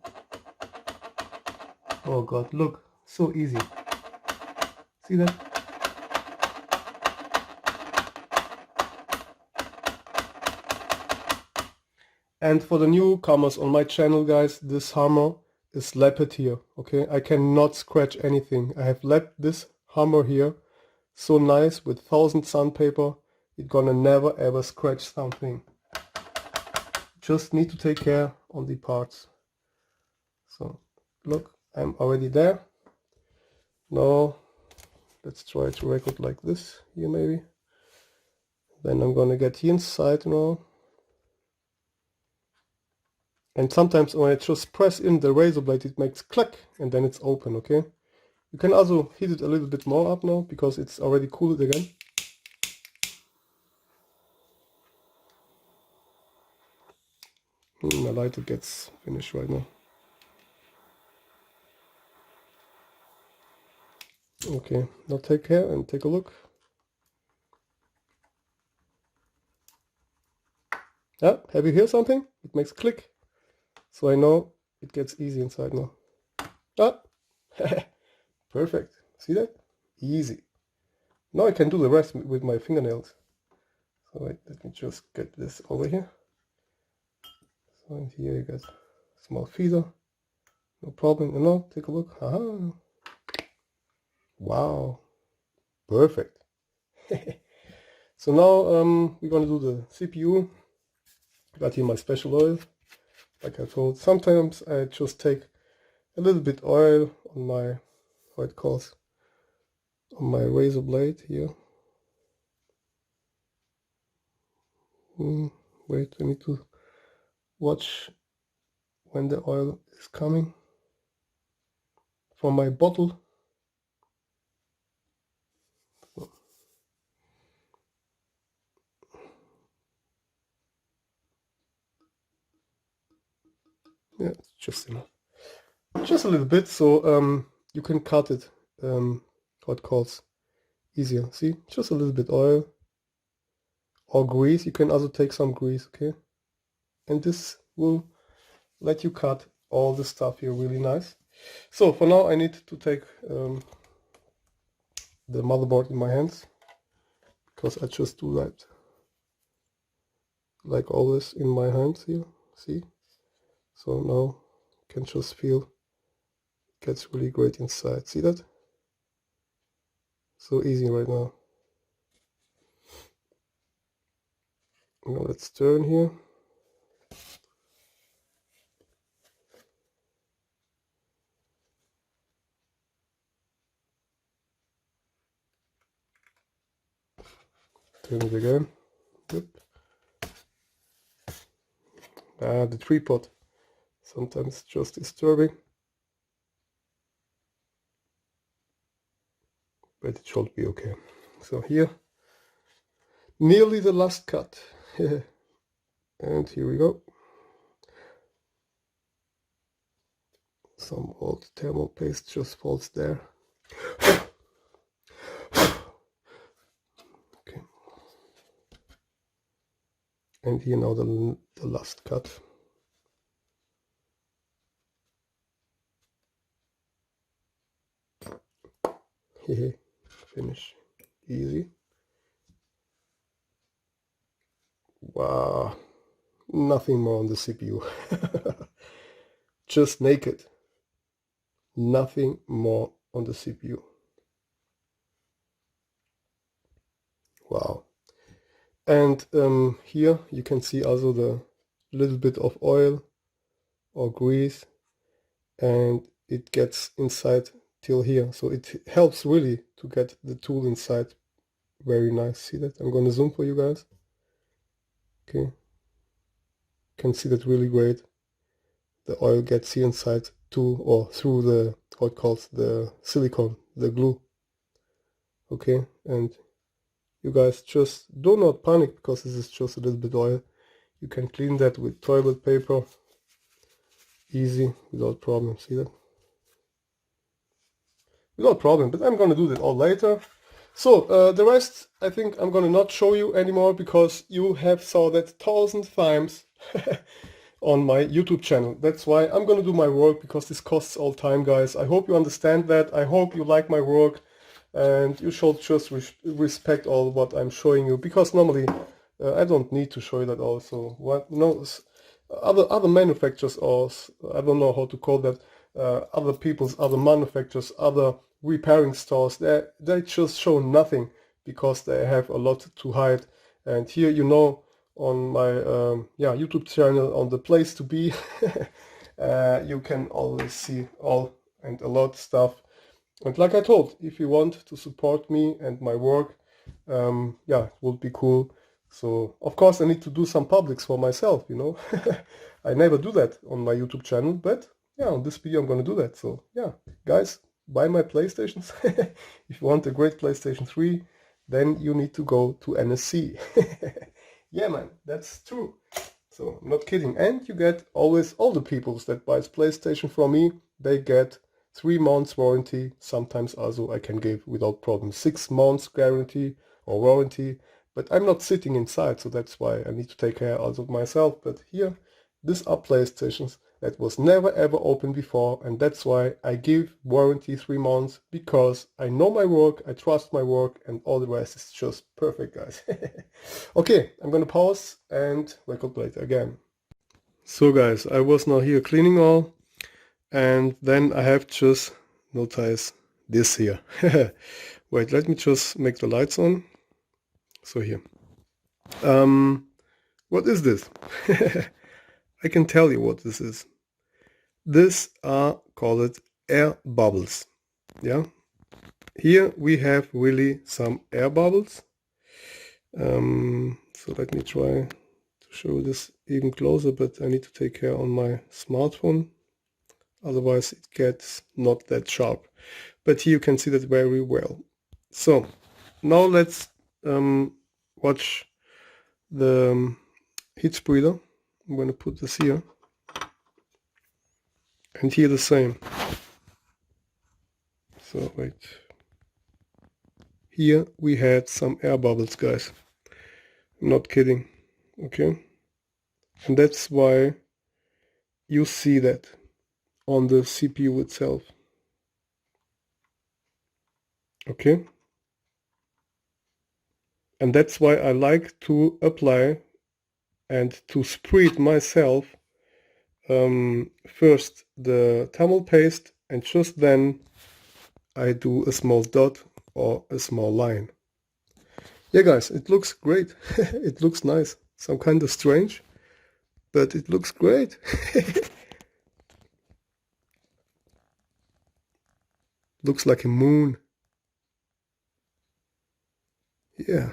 Speaker 1: Oh god, look, so easy. See that? And for the newcomers on my channel, guys, this hammer is lapped here, okay? I cannot scratch anything. I have lapped this hammer here so nice with 1000 sandpaper. It's gonna never ever scratch something. Just need to take care on the parts. So look, I'm already there. Now let's try to record like this here maybe. Then I'm gonna get here inside now. And sometimes when I just press in the razor blade, it makes click and then it's open, okay? You can also heat it a little bit more up now because it's already cooled again. My lighter gets finished right now. Okay, now take care and take a look. Yeah, have you heard something? It makes click. So I know it gets easy inside now. Ah, perfect. See that? Easy. Now I can do the rest with my fingernails. So wait, let me just get this over here. So and here you got small feeder. No problem. And now take a look. Aha. Wow. Perfect. So now we're gonna do the CPU. Got here my special oil. Like I told, sometimes I just take a little bit oil on my, how it calls, on my razor blade here. Wait, I need to watch when the oil is coming from my bottle. Yeah, it's just enough. Just a little bit, so you can cut it, how it calls, easier. See, just a little bit oil or grease. You can also take some grease, okay? And this will let you cut all the stuff here really nice. So for now I need to take the motherboard in my hands, because I just do that like always in my hands here, see? So now you can just feel it gets really great inside. See that? So easy right now. Now let's turn here. Turn it again. Yep. The tripod sometimes just disturbing, but it should be okay. So here, nearly the last cut. And here we go. Some old thermal paste just falls there. Okay. And here now the last cut. Finish. Easy. Wow. Nothing more on the CPU. Just naked. Nothing more on the CPU. Wow. And here you can see also the little bit of oil or grease, and it gets inside till here. So it helps really to get the tool inside. Very nice. See that? I'm going to zoom for you guys. Okay. Can see that really great. the oil gets here inside to or through the, how it calls, the silicone, the glue. Okay, and you guys just do not panic because this is just a little bit oil. You can clean that with toilet paper, easy, without problem. See that? Without problem, but I'm gonna do that all later. So the rest I think I'm gonna not show you anymore because you have saw that 1,000 times on my YouTube channel. That's why I'm gonna do my work, because this costs all time, guys. I hope you understand that. I hope you like my work, and you should just respect all what I'm showing you, because normally I don't need to show you that also. What, you know, other manufacturers, or I don't know how to call that, other manufacturers, other repairing stores, they just show nothing because they have a lot to hide. And here, you know, on my YouTube channel, on the place to be, you can always see all and a lot stuff. And like I told, if you want to support me and my work, it would be cool. So of course I need to do some publics for myself, you know. I never do that on my YouTube channel, but yeah, on this video I'm gonna do that. So yeah, guys, buy my PlayStations. If you want a great PlayStation 3, then you need to go to NSC. Yeah, man, that's true. So I'm not kidding. And you get always, all the peoples that buys PlayStation from me, they get 3 months warranty. Sometimes also I can give without problem 6 months guarantee or warranty. But I'm not sitting inside, so that's why I need to take care also of myself. But here, these are PlayStations that was never ever opened before, and that's why I give warranty 3 months, because I know my work, I trust my work, and all the rest is just perfect, guys. Okay, I'm gonna pause and record later again. So guys, I was now here cleaning all, and then I have just noticed this here. Wait, let me just make the lights on. So here. What is this? I can tell you what this is. This are called air bubbles. Yeah. Here we have really some air bubbles. So let me try to show this even closer, but I need to take care on my smartphone. Otherwise it gets not that sharp. But here you can see that very well. So now let's watch the heat spreader. I'm going to put this here. And here the same. So wait. Here we had some air bubbles, guys. I'm not kidding. Okay. And that's why you see that on the CPU itself. Okay. And that's why I like to apply and to spread myself first the thermal paste, and just then I do a small dot or a small line. Yeah, guys, it looks great. It looks nice. Some kind of strange, but it looks great. Looks like a moon. Yeah.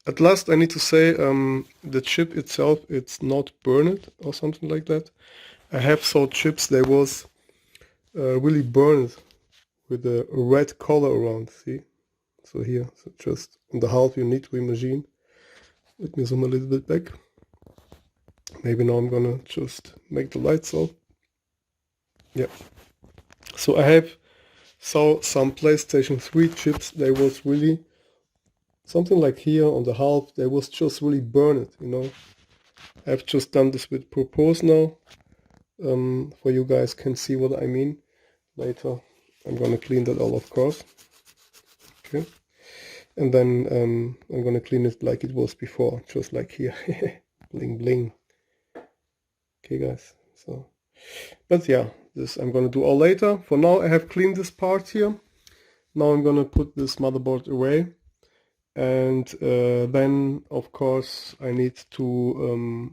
Speaker 1: At last I need to say the chip itself, it's not burned or something like that. I have saw chips they was really burned with a red color around, see? So here, so just on the half you need to imagine. Let me zoom a little bit back. Maybe now I'm gonna just make the lights off. Yeah. So I have saw some PlayStation 3 chips, they was really something like here on the half, they was just really burned, you know. I've just done this with purpose now, for you guys can see what I mean. Later I'm gonna clean that all, of course. Okay. And then I'm gonna clean it like it was before, just like here. Bling bling. Okay, guys. So, but yeah, this I'm gonna do all later. For now I have cleaned this part here. Now I'm gonna put this motherboard away. And then of course I need to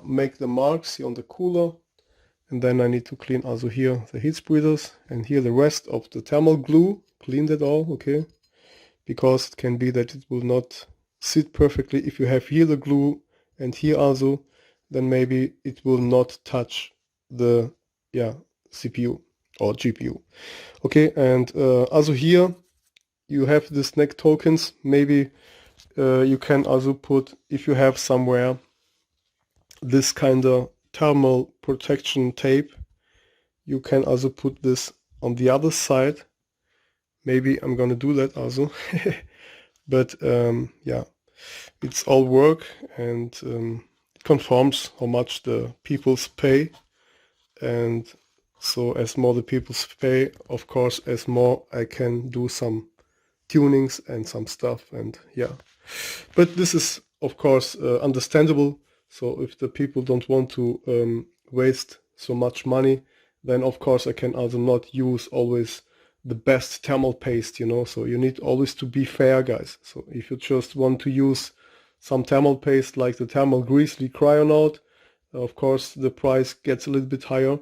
Speaker 1: make the marks here on the cooler, and then I need to clean also here the heat spreaders, and here the rest of the thermal glue, clean that all, okay, because it can be that it will not sit perfectly. If you have here the glue and here also, then maybe it will not touch the CPU or GPU. Okay, and also here you have this neck tokens. Maybe you can also put, if you have somewhere this kind of thermal protection tape, you can also put this on the other side. Maybe I'm gonna do that also. But yeah, it's all work, and it confirms how much the peoples pay. And so as more the peoples pay, of course, as more I can do some tunings and some stuff. And yeah, but this is of course understandable. So if the people don't want to waste so much money, then of course I can also not use always the best thermal paste, you know. So you need always to be fair, guys. So if you just want to use some thermal paste like the thermal grizzly cryonaut, of course the price gets a little bit higher.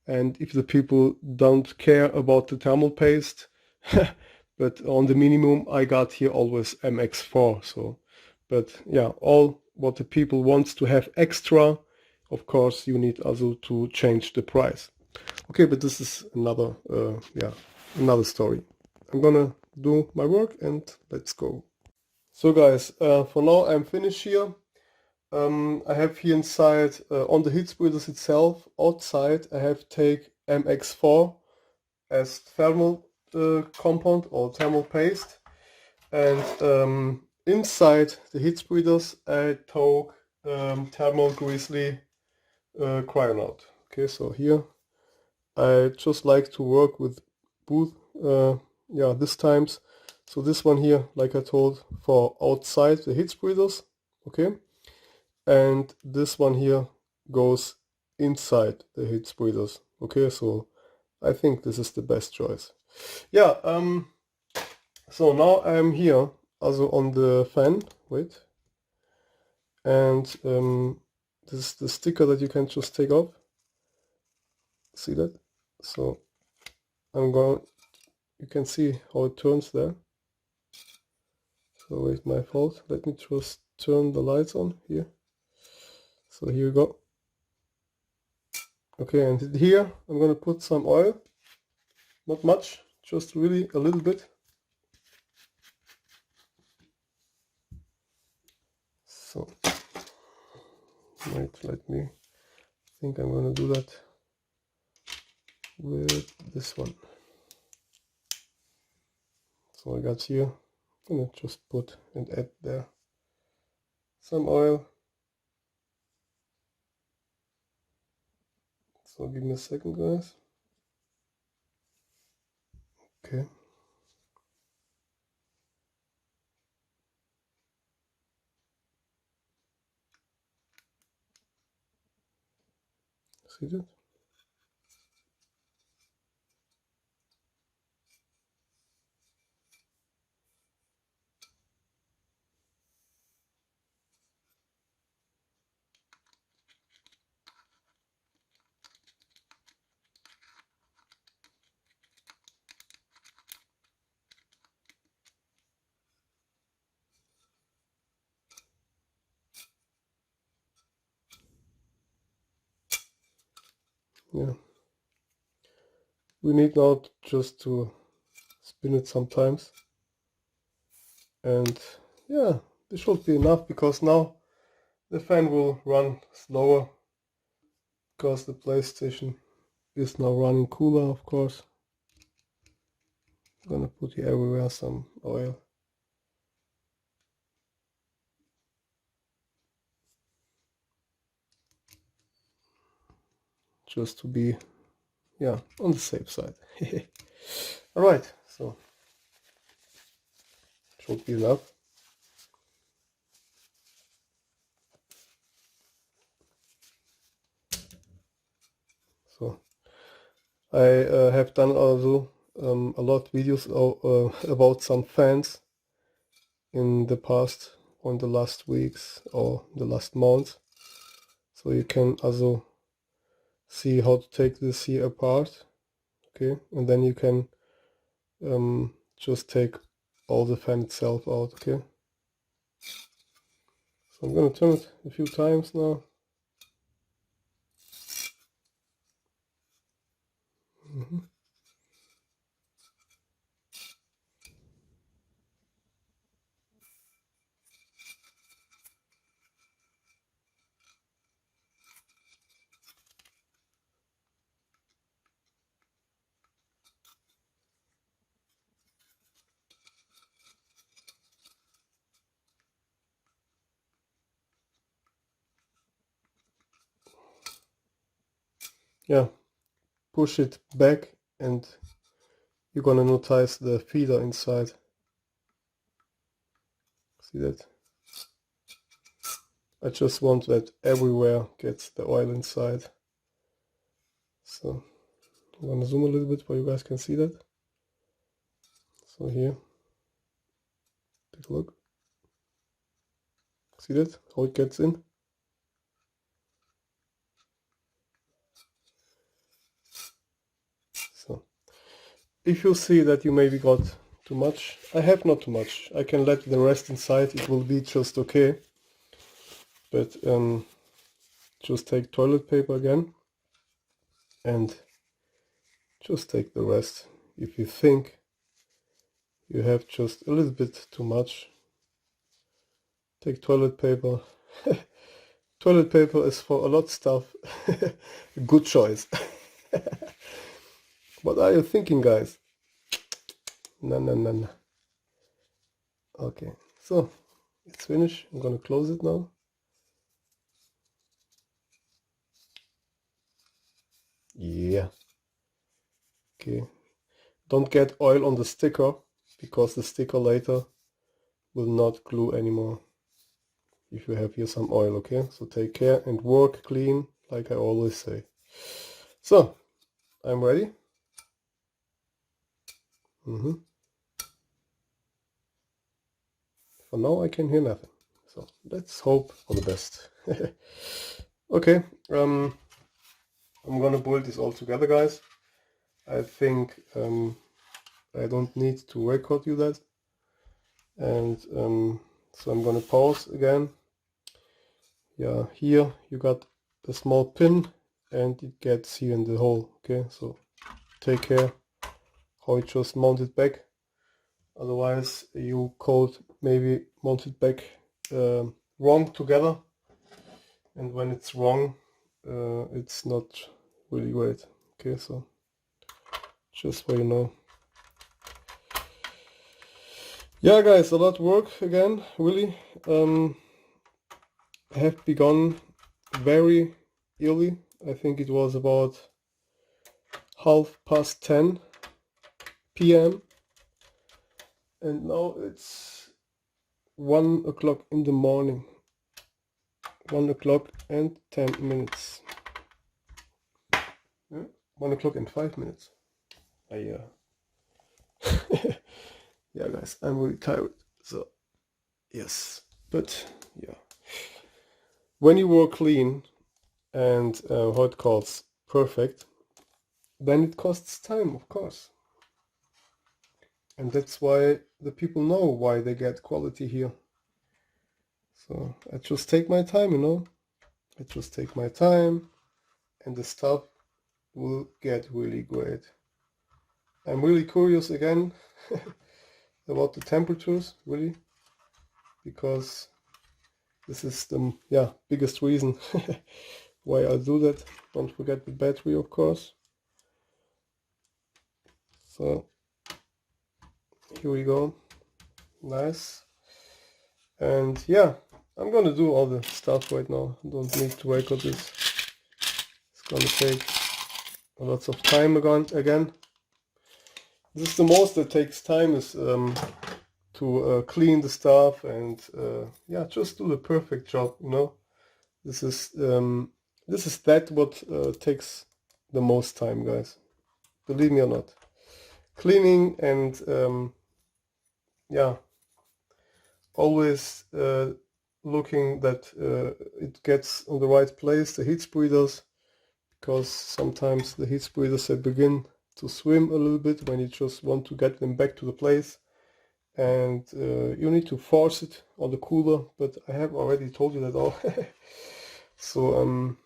Speaker 1: And if the people don't care about the thermal paste, but on the minimum I got here always MX4. So, but yeah, all what the people wants to have extra, of course you need also to change the price. Okay, but this is another another story. I'm gonna do my work and let's go. So guys, for now I'm finished here. I have here inside on the heat splitters itself, outside I have take MX4 as thermal compound or thermal paste, and inside the heat splitters I took thermal grizzly cryonaut. Okay, so here I just like to work with both this times. So this one here, like I told, for outside the heat splitters, okay, and this one here goes inside the heat splitters. Okay, so I think this is the best choice. Yeah, so now I'm here also on the fan, wait, and this is the sticker that you can just take off. See that? So I'm going, you can see how it turns there. So wait, my fault. Let me just turn the lights on here. So here we go. Okay, and here I'm gonna put some oil. Not much, just really a little bit. So wait, let me think I'm gonna do that with this one. So I got here, I'm gonna just put and add there some oil. So give me a second, guys. Okay. See that? Yeah. We need now just to spin it sometimes. And yeah, this should be enough, because now the fan will run slower, because the PlayStation is now running cooler, of course. I'm gonna put here everywhere some oil. Just to be, yeah, on the safe side. Alright, so should be enough. So I have done also a lot of videos about some fans in the past, on the last weeks or the last month. So you can also see how to take this here apart. Okay, and then you can just take all the fan itself out. Okay, so I'm gonna turn it a few times now. yeah, push it back and you're gonna notice the feeder inside. See that? I just want that everywhere gets the oil inside. So I'm gonna zoom a little bit where you guys can see that. So here, take a look. See that? How it gets in? So if you see that you maybe got too much, I have not too much. I can let the rest inside, it will be just okay. But just take toilet paper again and just take the rest. If you think you have just a little bit too much, take toilet paper. Toilet paper is for a lot of stuff. Good choice. What are you thinking, guys? No. Okay, so it's finished. I'm gonna close it now. Yeah. Okay. Don't get oil on the sticker, because the sticker later will not glue anymore if you have here some oil. Okay, so take care and work clean, like I always say. So I'm ready. For now I can hear nothing, so let's hope for the best. Okay, I'm gonna boil this all together, guys. I think I don't need to record you that, and so I'm gonna pause again. Yeah, here you got a small pin and it gets here in the hole. Okay, so take care how it just mounted back, otherwise you could maybe mount it back wrong together, and when it's wrong it's not really great. Okay, so just so you know. Yeah guys, a lot of work again, really. I have begun very early. I think it was about 10:30 p.m. and now it's 1 o'clock in the morning. 1 o'clock and 10 minutes. Yeah, 1 o'clock and 5 minutes. Yeah guys, I'm really tired, so yes, but yeah, when you work clean and how it calls perfect, then it costs time, of course, and that's why the people know why they get quality here. So I just take my time, you know, I just take my time and the stuff will get really great. I'm really curious again about the temperatures, really, because this is the biggest reason why I do that. Don't forget the battery, of course. So here we go. Nice. And yeah, I'm gonna do all the stuff right now. Don't need to record this. It's gonna take lots of time again. This is the most that takes time, is to clean the stuff and yeah, just do the perfect job, you know. This is what takes the most time, guys. Believe me or not. Cleaning and yeah, always looking that it gets on the right place, the heat spreaders, because sometimes the heat spreaders they begin to swim a little bit when you just want to get them back to the place, and you need to force it on the cooler, but I have already told you that all. So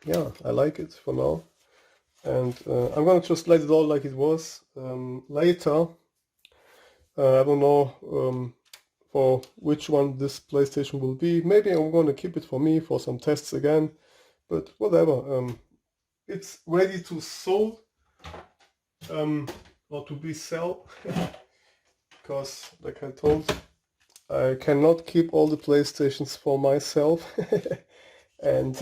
Speaker 1: yeah, I like it for now, and I'm gonna just let it all like it was. Later, I don't know for which one this PlayStation will be. Maybe I'm gonna keep it for me for some tests again, but whatever. It's ready to sold or to be sell, because like I told, I cannot keep all the PlayStations for myself. And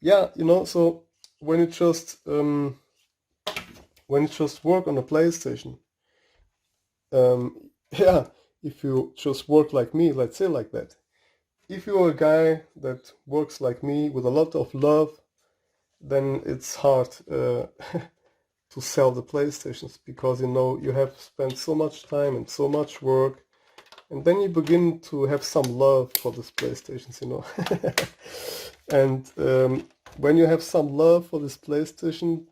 Speaker 1: yeah, you know, so when you just work on a PlayStation, yeah, if you just work like me, let's say like that. If you're a guy that works like me with a lot of love, then it's hard to sell the PlayStations, because you know you have spent so much time and so much work, and then you begin to have some love for these PlayStations, you know. And when you have some love for this PlayStation,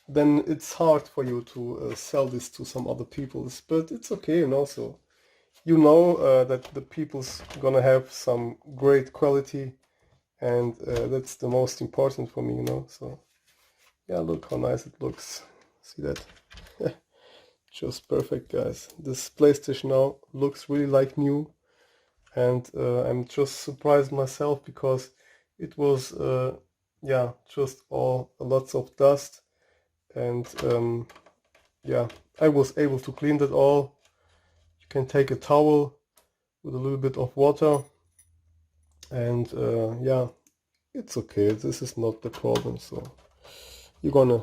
Speaker 1: then it's hard for you to sell this to some other people. But it's okay, you know. So you know that the people's gonna have some great quality, and that's the most important for me, you know. So yeah, look how nice it looks. See that? Just perfect, guys. This PlayStation now looks really like new, and I'm just surprised myself, because it was yeah, just lots of dust, and yeah, I was able to clean that all. You can take a towel with a little bit of water, and yeah, it's okay. This is not the problem. So you're gonna,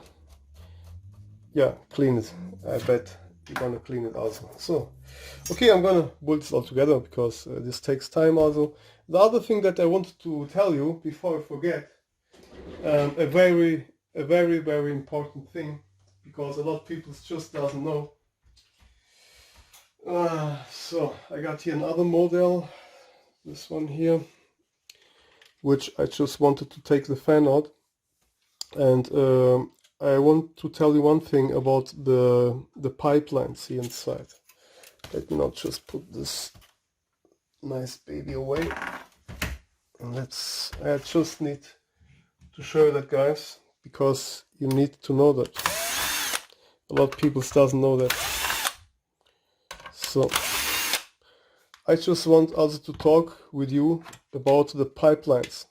Speaker 1: yeah, clean it. I bet you're gonna clean it also. So okay, I'm gonna put this all together, because this takes time also. The other thing that I wanted to tell you before I forget, a very important thing, because a lot of people just doesn't know. So I got here another model, this one here, which I just wanted to take the fan out, and I want to tell you one thing about the pipelines here inside. Let me now just put this nice baby away, and I just need to show you that, guys, because you need to know that. A lot of people doesn't know that. So I just want also to talk with you about the pipelines.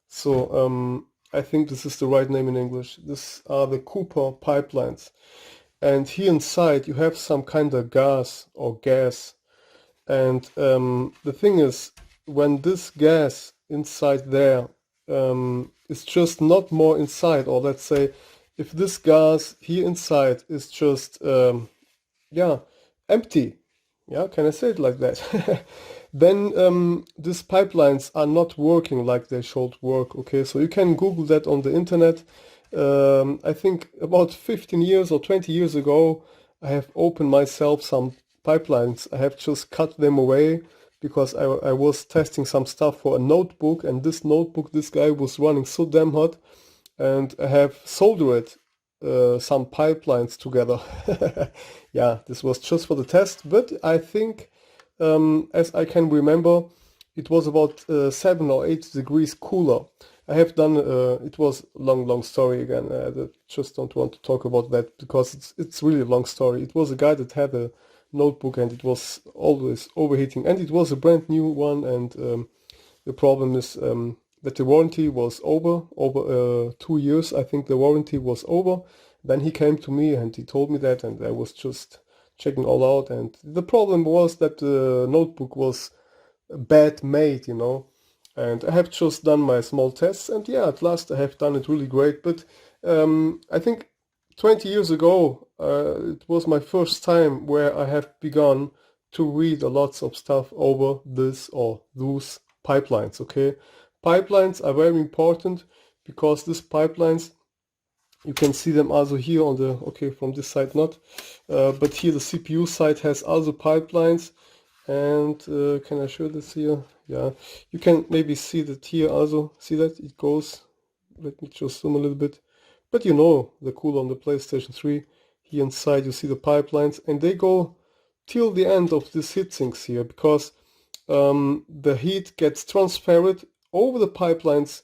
Speaker 1: So I think this is the right name in English. These are the Cooper pipelines. And here inside you have some kind of gas or gas. And the thing is, when this gas inside there is just not more inside, or let's say if this gas here inside is just yeah, empty, yeah, can I say it like that? Then these pipelines are not working like they should work. Okay, so you can Google that on the internet. I think about 15 years or 20 years ago, I have opened myself some pipelines. I have just cut them away, because I was testing some stuff for a notebook, and this notebook, this guy was running so damn hot, and I have soldered some pipelines together. Yeah, this was just for the test, but I think, as I can remember, it was about 7 or 8 degrees cooler. I have done, it was a long story again. I just don't want to talk about that, because it's really a long story. It was a guy that had a notebook, and it was always overheating, and it was a brand new one, and the problem is that the warranty was over 2 years. I think the warranty was over. Then he came to me and he told me that, and I was just checking all out, and the problem was that the notebook was bad made, you know. And I have just done my small tests, and yeah, at last I have done it really great. But I think 20 years ago, it was my first time where I have begun to read a lots of stuff over this or those pipelines. Okay, pipelines are very important, because these pipelines, you can see them also here on the, okay, from this side not, but here the CPU side has also pipelines. And can I show this here? Yeah, you can maybe see that here also. See that it goes, let me just zoom a little bit, but you know the cooler on the PlayStation 3, here inside you see the pipelines, and they go till the end of these heat sinks here, because the heat gets transferred over the pipelines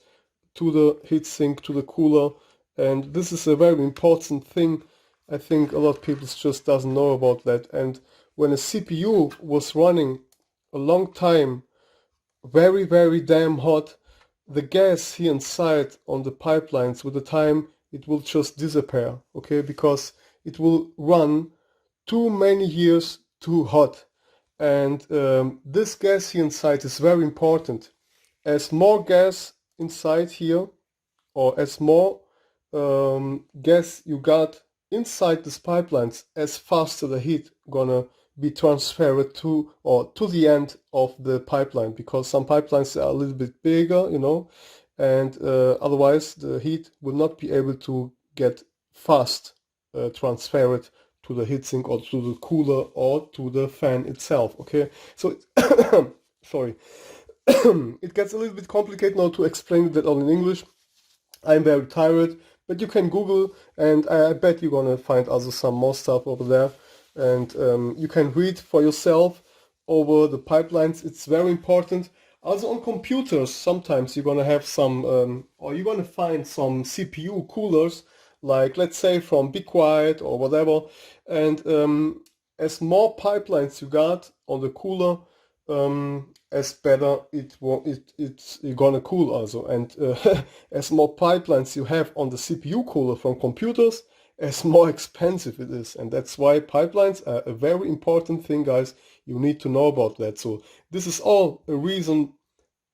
Speaker 1: to the heatsink, to the cooler, and this is a very important thing. I think a lot of people just doesn't know about that. And when a CPU was running a long time, very damn hot, the gas here inside on the pipelines, with the time, it will just disappear, okay, because it will run too many years too hot. And this gas here inside is very important. As more gas inside here, or as more gas you got inside these pipelines, as faster the heat gonna be transferred to or to the end of the pipeline, because some pipelines are a little bit bigger, you know, and otherwise the heat will not be able to get fast transferred to the heatsink or to the cooler or to the fan itself. Okay, so sorry. It gets a little bit complicated now to explain that all in English. I'm very tired, but you can Google, and I bet you're gonna find also some more stuff over there, and you can read for yourself over the pipelines. It's very important. Also on computers, sometimes you're gonna have some, or you're gonna find some CPU coolers, like let's say from Be Quiet or whatever, and as more pipelines you got on the cooler, as better it's gonna cool also, and as more pipelines you have on the CPU cooler from computers, as more expensive it is. And that's why pipelines are a very important thing, guys. You need to know about that. So this is all a reason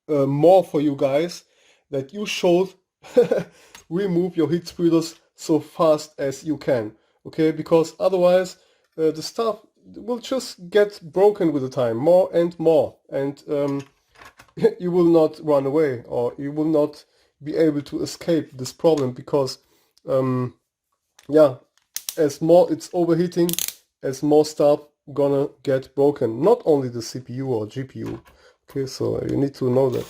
Speaker 1: more for you guys that you should remove your heat spreaders so fast as you can. Okay, because otherwise the stuff will just get broken with the time, more and more, and you will not run away, or you will not be able to escape this problem, because yeah, as more it's overheating, as more stuff gonna get broken, not only the CPU or GPU. Okay, so you need to know that.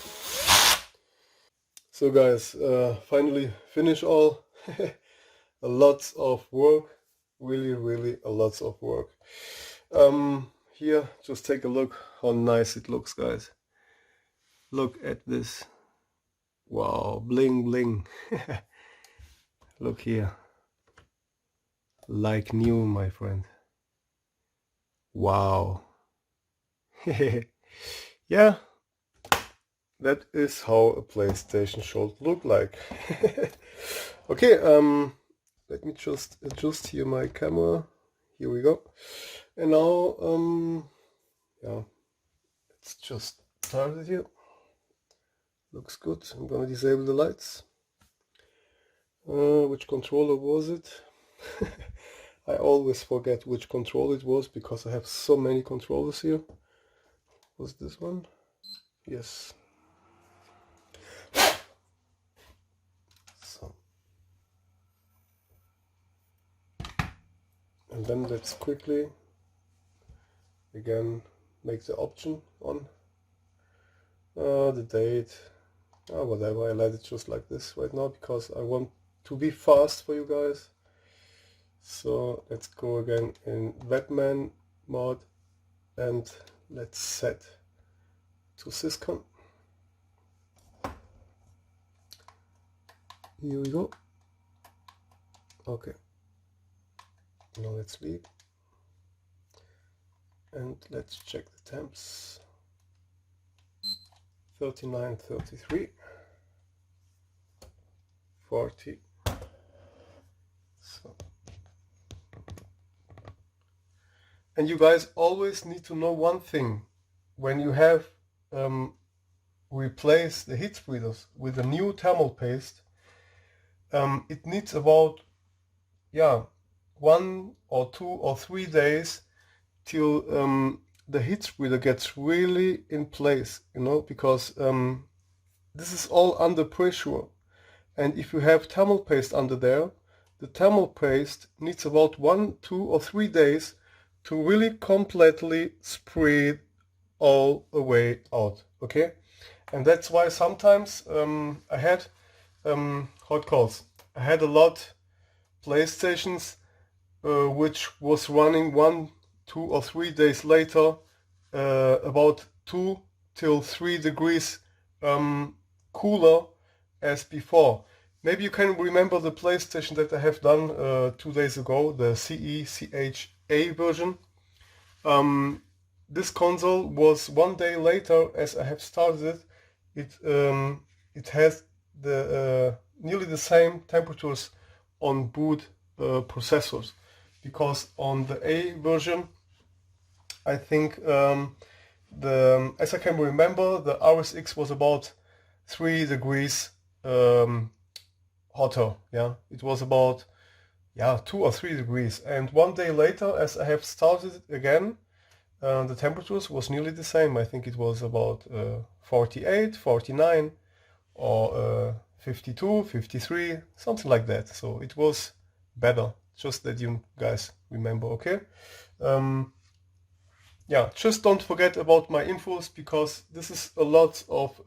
Speaker 1: So guys, finally finish all. A lot of work, really a lot of work. Here, just take a look how nice it looks, guys. Look at this. Wow, bling bling. Look here. Like new, my friend. Wow. Yeah, that is how a PlayStation should look like. Okay, let me just adjust here my camera. Here we go. And now, yeah, let's just start it here. Looks good. I'm gonna disable the lights. Which controller was it? I always forget which controller it was, because I have so many controllers here. Was this one? Yes. So, and then let's quickly again make the option on the date, whatever. I let it just like this right now because I want to be fast for you guys. So let's go again in webman mode and let's set to syscon. Here we go. Okay, now let's leave and let's check the temps. 39, 33, 40. So, and you guys always need to know one thing: when you have replaced the heat spreaders with a new thermal paste, it needs about 1 or 2 or 3 days till the heat spreader gets really in place, you know, because this is all under pressure, and if you have thermal paste under there, the thermal paste needs about 1, 2 or 3 days to really completely spread all the way out. Okay, and that's why sometimes I had hot calls. I had a lot PlayStations which was running 1, 2 or 3 days later, about 2 till 3 degrees cooler as before. Maybe you can remember the PlayStation that I have done 2 days ago, the CECHA version. This console was 1 day later as I have started it. It has the nearly the same temperatures on boot processors, because on the A version, I think as I can remember, the RSX was about 3 degrees hotter. Yeah, it was about 2 or 3 degrees, and one day later, as I have started it again, the temperatures was nearly the same. I think it was about 48, 49, or 52, 53, something like that. So it was better, just that you guys remember, okay? Yeah, just don't forget about my infos, because this is a lot of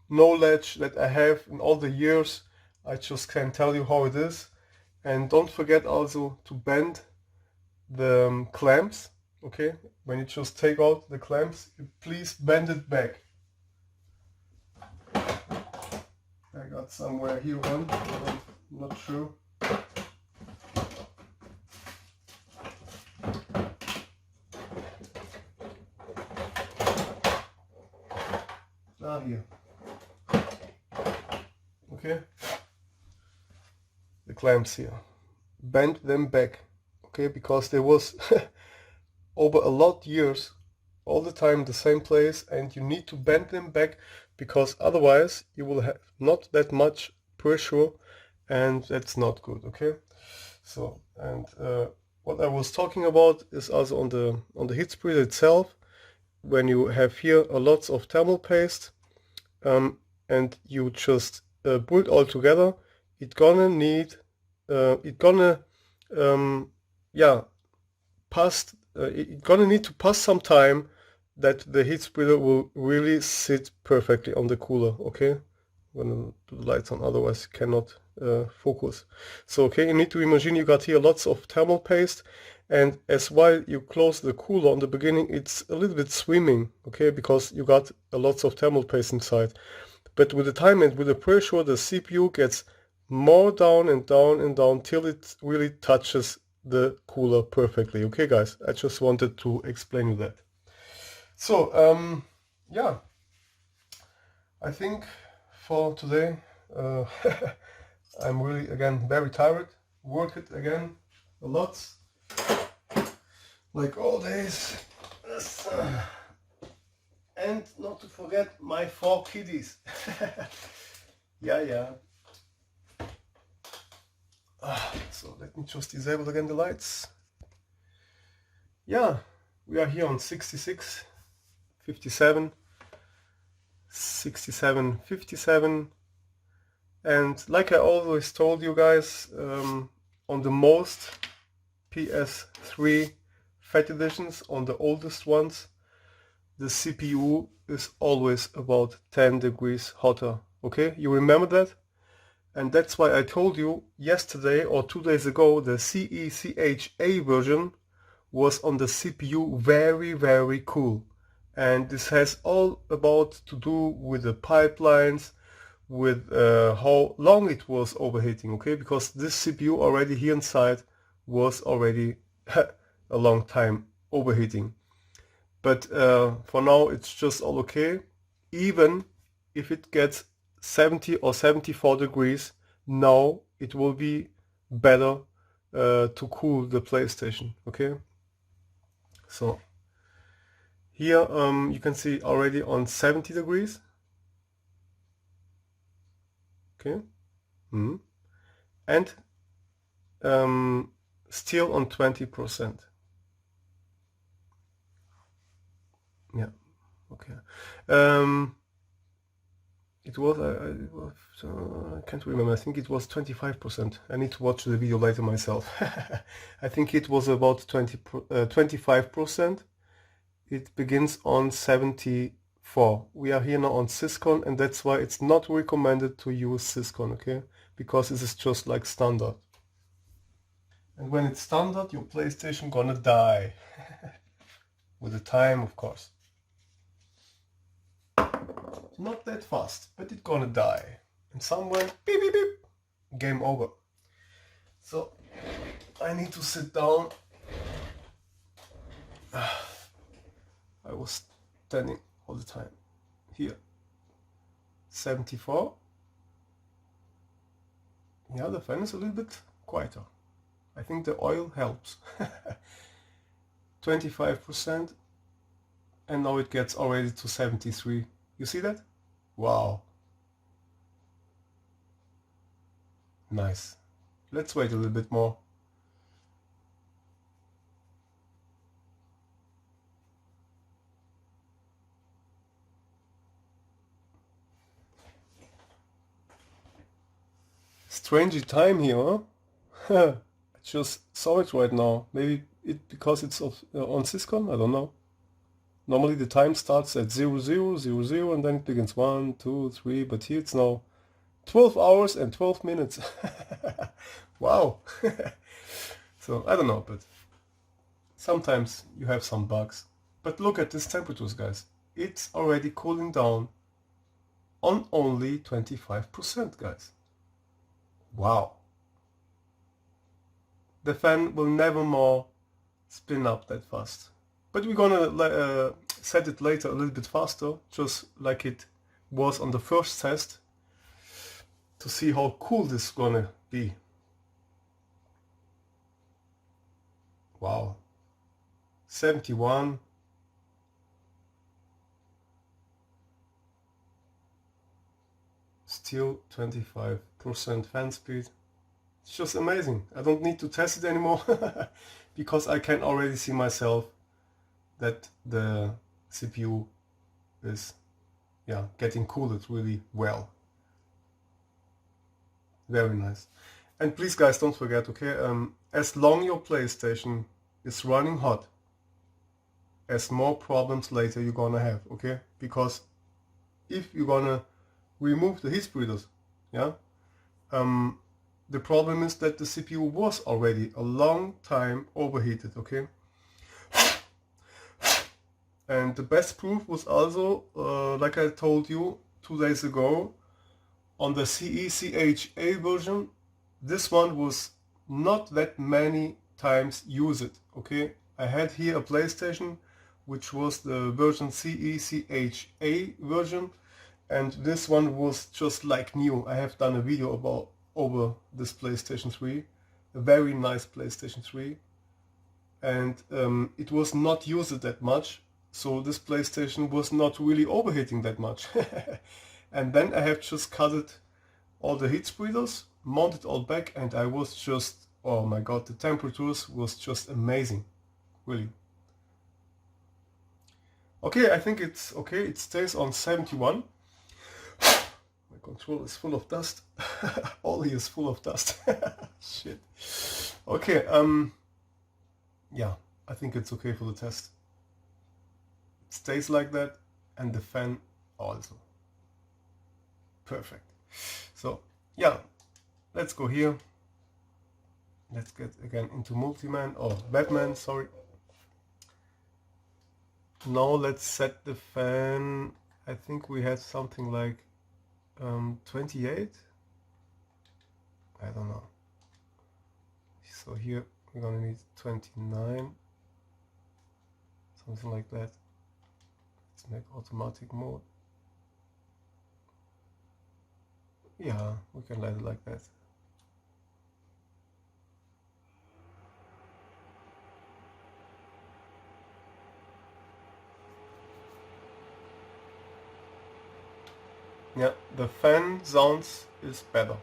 Speaker 1: knowledge that I have in all the years. I just can tell you how it is. And don't forget also to bend the clamps, okay? When you just take out the clamps, please bend it back. I got somewhere here one, I'm not sure. Here. Okay. The clamps here. Bend them back, okay? Because there was over a lot years all the time the same place, and you need to bend them back, because otherwise you will have not that much pressure, and that's not good, okay? So, and what I was talking about is also on the heat spreader itself. When you have here a lots of thermal paste, and you just put it all together, it's gonna need it's gonna need to pass some time that the heat spreader will really sit perfectly on the cooler, okay? I'm gonna do the lights on, otherwise you cannot focus. So, okay, you need to imagine you got here lots of thermal paste, and as while you close the cooler on the beginning, it's a little bit swimming, okay, because you got a lots of thermal paste inside. But with the time and with the pressure, the CPU gets more down and down and down till it really touches the cooler perfectly. Okay, guys, I just wanted to explain you that. So, yeah, I think for today, I'm really, again, very tired. Work it again a lot, like all days. And not to forget my 4 kiddies. Yeah. So let me just disable again the lights. Yeah, we are here on 66, 57, 67, 57. And like I always told you guys, on the most PS3 Fat Editions, on the oldest ones, the CPU is always about 10 degrees hotter. Okay, you remember that? And that's why I told you yesterday or 2 days ago, the CECHA version was on the CPU very cool. And this has all about to do with the pipelines, with how long it was overheating, okay? Because this CPU already here inside was already a long time overheating. But for now it's just all okay. Even if it gets 70 or 74 degrees, now it will be better to cool the PlayStation, okay? So here you can see already on 70 degrees, okay? And still on 20%. Yeah, okay. It was, I can't remember, I think it was 25%. I need to watch the video later myself. I think it was about 25%. It begins on 74. We are here now on Syscon, and that's why it's not recommended to use Syscon, okay? Because this is just like standard. And when it's standard, your PlayStation gonna die. With the time, of course. Not that fast, but it's gonna die. And somewhere, beep beep beep, game over. So I need to sit down. I was standing all the time. Here, 74. Yeah, the fan is a little bit quieter. I think the oil helps. 25%, and now it gets already to 73. You see that? Wow. Nice. Let's wait a little bit more. Strange time here, huh? I just saw it right now. Maybe because it's on Syscon, I don't know. Normally the time starts at 0000 and then it begins 1, 2, 3, but here it's now 12 hours and 12 minutes. Wow. So I don't know, but sometimes you have some bugs. But look at these temperatures, guys. It's already cooling down on only 25%, guys. Wow. The fan will never more spin up that fast. But we're gonna set it later a little bit faster, just like it was on the first test, to see how cool this is gonna be. Wow. 71. Still 25% fan speed. It's just amazing. I don't need to test it anymore because I can already see myself that the CPU is getting cooled really well. Very nice. And please guys, don't forget, okay, as long your PlayStation is running hot, as more problems later you're gonna have, okay? Because if you're gonna remove the heat spreaders, the problem is that the CPU was already a long time overheated, okay? And the best proof was also, like I told you 2 days ago, on the CE/CHA version. This one was not that many times used, okay? I had here a PlayStation which was the version CE/CHA version, and this one was just like new. I have done a video over this PlayStation 3, a very nice PlayStation 3, and it was not used that much, so this PlayStation was not really overheating that much. And then I have just cut all the heat spreaders, mounted all back, and I was just, oh my god, the temperatures was just amazing, really. Okay, I think it's okay, it stays on 71. My controller is full of dust. All here is full of dust. Shit. Okay, yeah, I think it's okay for the test. It stays like that, and the fan also. Perfect. So, yeah, let's go here. Let's get again into Multiman, or Batman, sorry. Now let's set the fan. I think we had something like 28. I don't know. So here we're gonna need 29, something like that. Let's make automatic mode. Yeah, we can let it like that. Yeah, the fan sounds is better.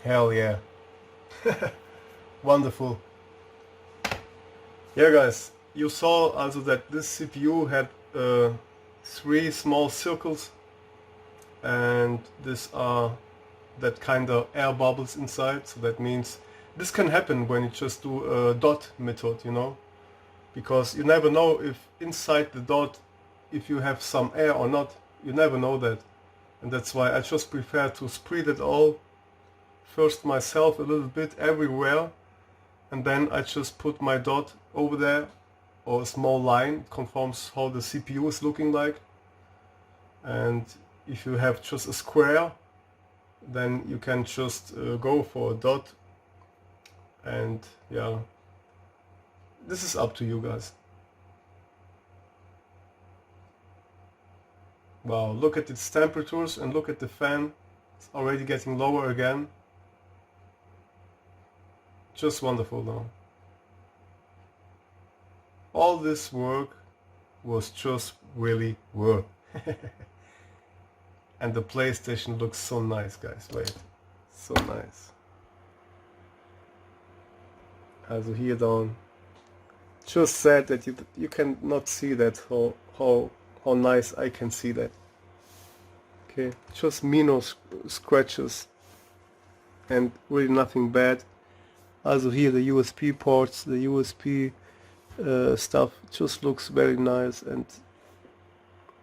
Speaker 1: Hell yeah. Wonderful. Yeah guys, you saw also that this CPU had 3 small circles, and these are that kind of air bubbles inside, so that means this can happen when you just do a dot method, you know, because you never know if inside the dot, if you have some air or not, you never know that, and that's why I just prefer to spread it all first myself a little bit everywhere, and then I just put my dot over there, or a small line. It confirms how the CPU is looking like. And if you have just a square, then you can just go for a dot, and yeah, this is up to you guys. Wow, look at its temperatures and look at the fan. It's already getting lower again. Just wonderful now. All this work was just really worth. And the PlayStation looks so nice, guys. Wait, so nice. Also here down. Just sad that you cannot see that how nice I can see that. Okay, just minor scratches and really nothing bad. Also here the USB ports, the USB stuff just looks very nice, and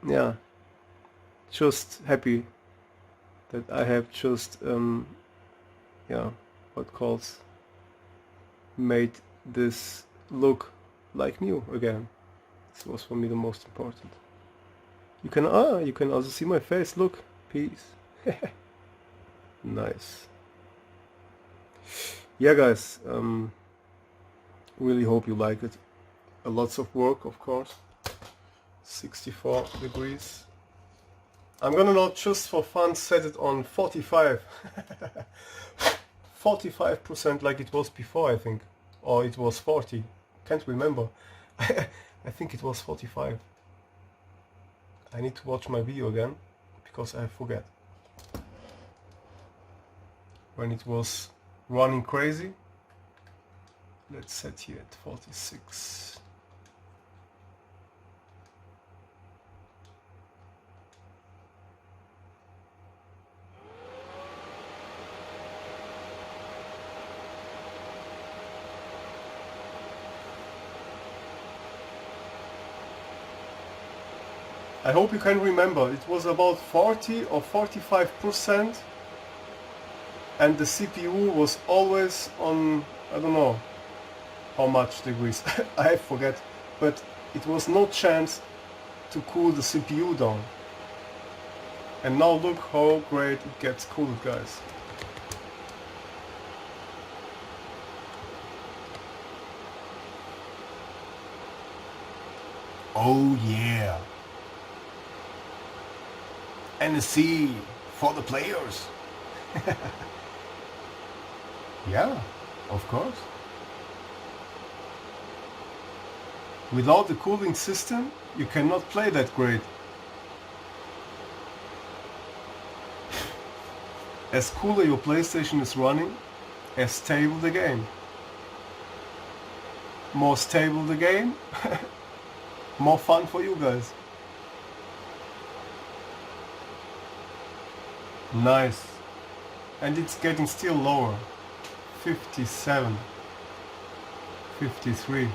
Speaker 1: yeah, just happy that I have just yeah, what calls made this look like new again. This was for me the most important. You can also see my face. Look, peace. Nice. Yeah, guys. Really hope you like it. Lots of work, of course. 64 degrees. I'm gonna not just for fun set it on 45. 45% like it was before, I think. Or it was 40. Can't remember. I think it was 45. I need to watch my video again because I forget. When it was running crazy. Let's set here at 46. I hope you can remember, it was about 40 or 45%, and the CPU was always on, I don't know how much degrees, I forget, but it was no chance to cool the CPU down. And now look how great it gets cooled, guys. Oh yeah! NSC for the players. Yeah, of course. Without the cooling system, you cannot play that great. As cooler your PlayStation is running, as stable the game. More stable the game, more fun for you guys. Nice. And it's getting still lower. 57. 53.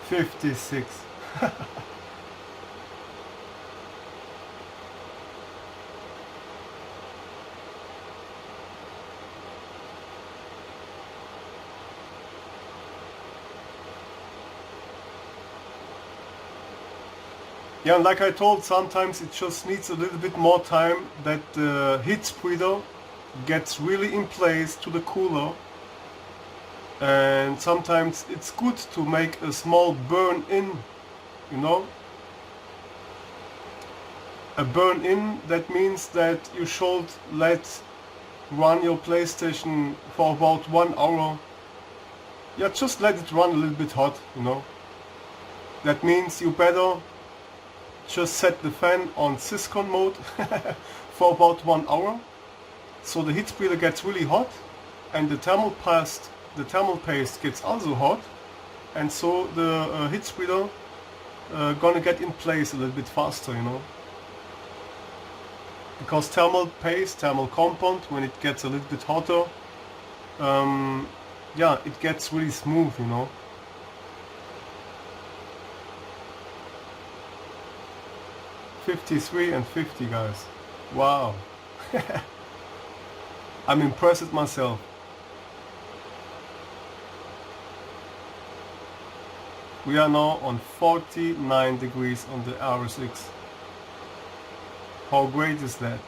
Speaker 1: 56. Yeah, and like I told, sometimes it just needs a little bit more time that the heat spreader gets really in place to the cooler. And sometimes it's good to make a small burn in, you know. A burn in, that means that you should run your PlayStation for about 1 hour. Yeah, just let it run a little bit hot, you know. That means you better just set the fan on syscon mode for about 1 hour, so the heat spreader gets really hot, and the thermal paste gets also hot, and so the heat spreader gonna get in place a little bit faster, you know. Because thermal paste, thermal compound, when it gets a little bit hotter, yeah, it gets really smooth, you know. $53 and $50, guys. Wow. I'm impressed with myself. We are now on 49 degrees on the RSX. How great is that?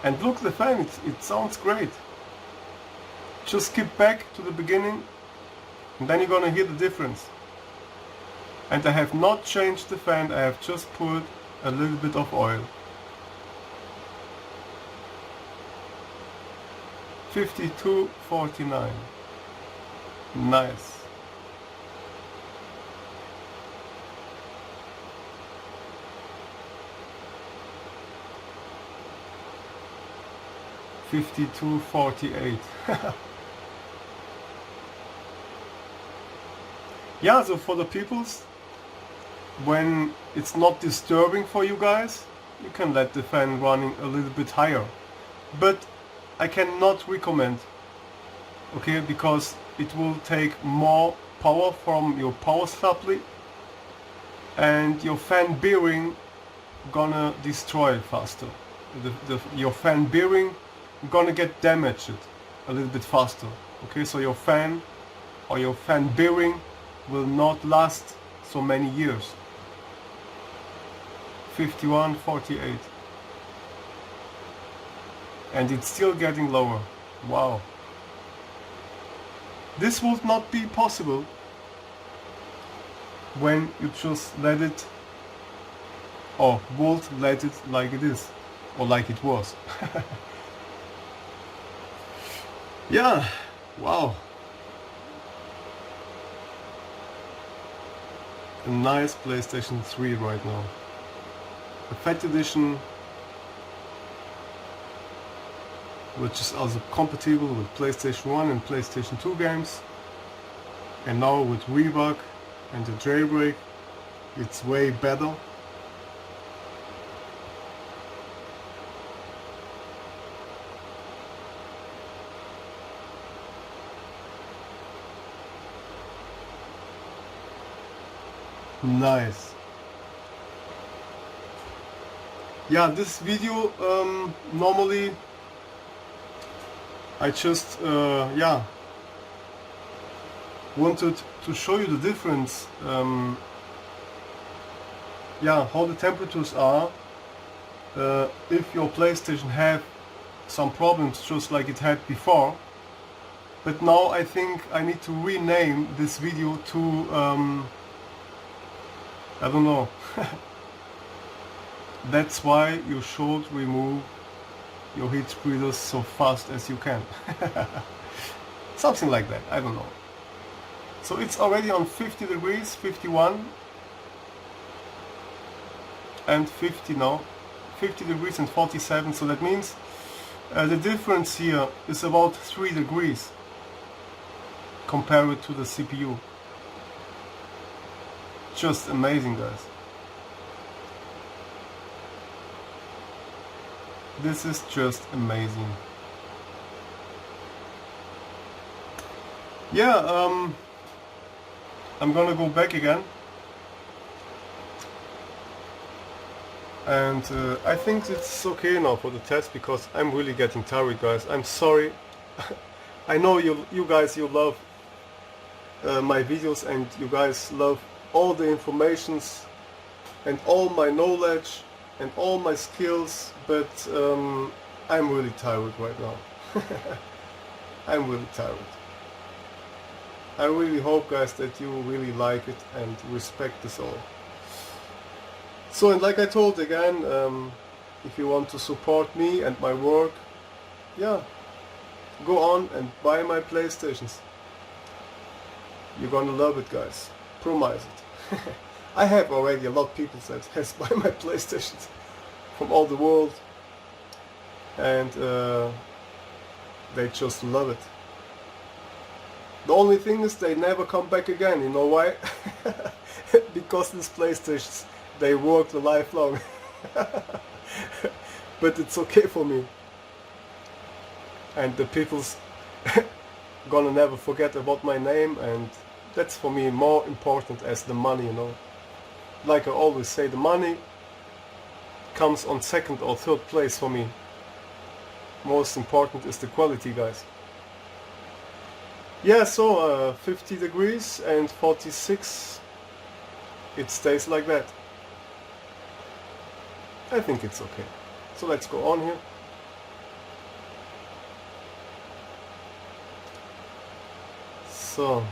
Speaker 1: And look, the fan, it sounds great. Just skip back to the beginning and then you're gonna hear the difference. And I have not changed the fan, I have just put a little bit of oil. 52.49. Nice. $52.48. Yeah, so for the peoples, when it's not disturbing for you guys, you can let the fan running a little bit higher. But I cannot recommend, okay, because it will take more power from your power supply and your fan bearing gonna destroy faster. Your fan bearing gonna get damaged a little bit faster. Okay, so your fan or your fan bearing will not last so many years. 51.48. And it's still getting lower. Wow. This would not be possible when you just let it, or would let it like it is, or like it was. Yeah, wow. A nice PlayStation 3 right now. A Fat Edition, which is also compatible with PlayStation 1 and PlayStation 2 games. And now with rebug and the jailbreak, it's way better. Nice. Yeah, this video normally I just yeah, wanted to show you the difference, yeah, how the temperatures are if your PlayStation have some problems just like it had before. But now I think I need to rename this video to I don't know. That's why you should remove your heat spreaders so fast as you can. Something like that, I don't know. So it's already on 50 degrees, 51 and 50 now. 50 degrees and 47, so that means the difference here is about 3 degrees compared to the CPU. Just amazing, guys. This is just amazing. Yeah, I'm gonna go back again. And I think it's okay now for the test because I'm really getting tired, guys. I'm sorry. I know you guys, you love my videos and you guys love all the informations and all my knowledge and all my skills, but I'm really tired right now. I'm really tired. I really hope, guys, that you really like it and respect this all. So, and like I told again, if you want to support me and my work, yeah, go on and buy my PlayStations. You're gonna love it, guys. Promise it. I have already a lot of people that has buy my PlayStations from all the world, and they just love it. The only thing is they never come back again. You know why? Because these PlayStations, they work the lifelong. But it's okay for me. And the people's gonna never forget about my name, and that's for me more important as the money, you know. Like I always say, the money comes on second or third place for me. Most important is the quality, guys. Yeah, so 50 degrees and 46, it stays like that. I think it's okay. So let's go on here. So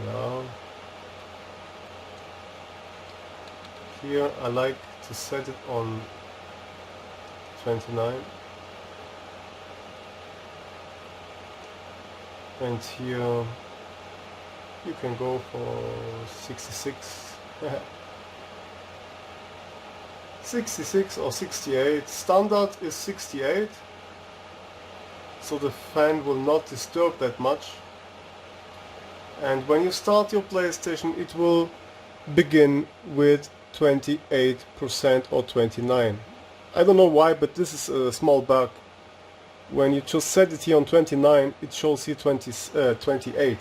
Speaker 1: now here I like to set it on 29, and here you can go for 66. 66 or 68. Standard is 68, so the fan will not disturb that much. And when you start your PlayStation, it will begin with 28% or 29. I don't know why, but this is a small bug. When you just set it here on 29, it shows here 28.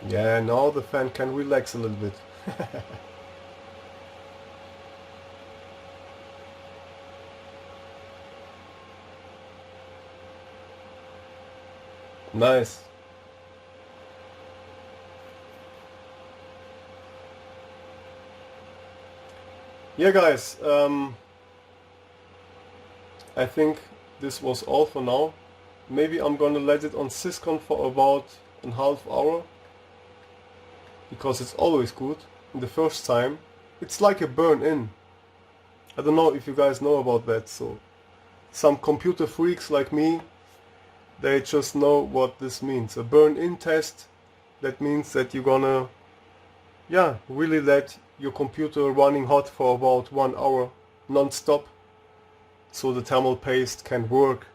Speaker 1: Yeah, now the fan can relax a little bit. Nice. Yeah, guys, I think this was all for now. Maybe I'm gonna let it on Syscon for about a half hour, because it's always good the first time. It's like a burn-in. I don't know if you guys know about that, so some computer freaks like me, they just know what this means. A burn-in test, that means that you're gonna, yeah, really let your computer running hot for about 1 hour non-stop, so the thermal paste can work.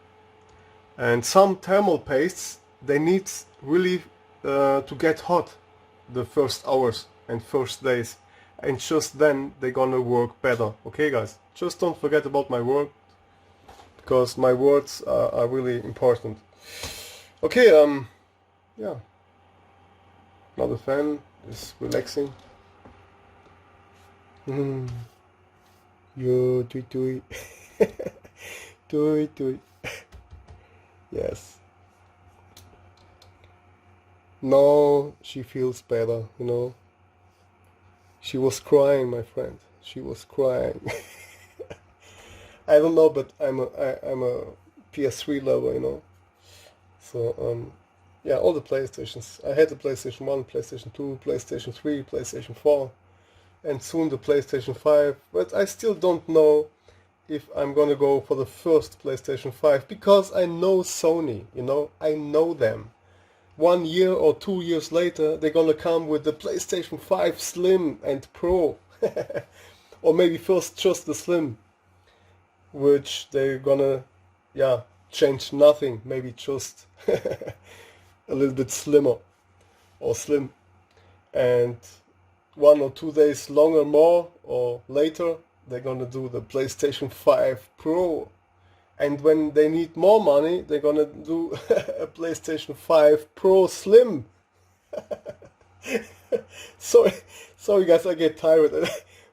Speaker 1: And some thermal pastes, they need really to get hot the first hours and first days, and just then they're gonna work better. Okay, guys, just don't forget about my word, because my words are really important. Okay, yeah, now the fan is relaxing. Yo, tui tui. Tui tui. Yes. No, she feels better, you know. She was crying, my friend. She was crying. I don't know, but I'm a PS3 lover, you know. So yeah, all the PlayStations. I had the PlayStation 1, PlayStation 2, PlayStation 3, PlayStation 4, and soon the PlayStation 5. But I still don't know if I'm gonna go for the first PlayStation 5, because I know Sony, you know. I know them. 1 year or 2 years later, they're gonna come with the PlayStation 5 Slim and Pro. Or maybe first just the Slim, which they're gonna, yeah, change nothing, maybe just a little bit slimmer or slim. And 1 or 2 days longer more or later, they're gonna do the PlayStation 5 Pro. And when they need more money, they're gonna do a PlayStation 5 Pro Slim. Sorry guys, I get tired.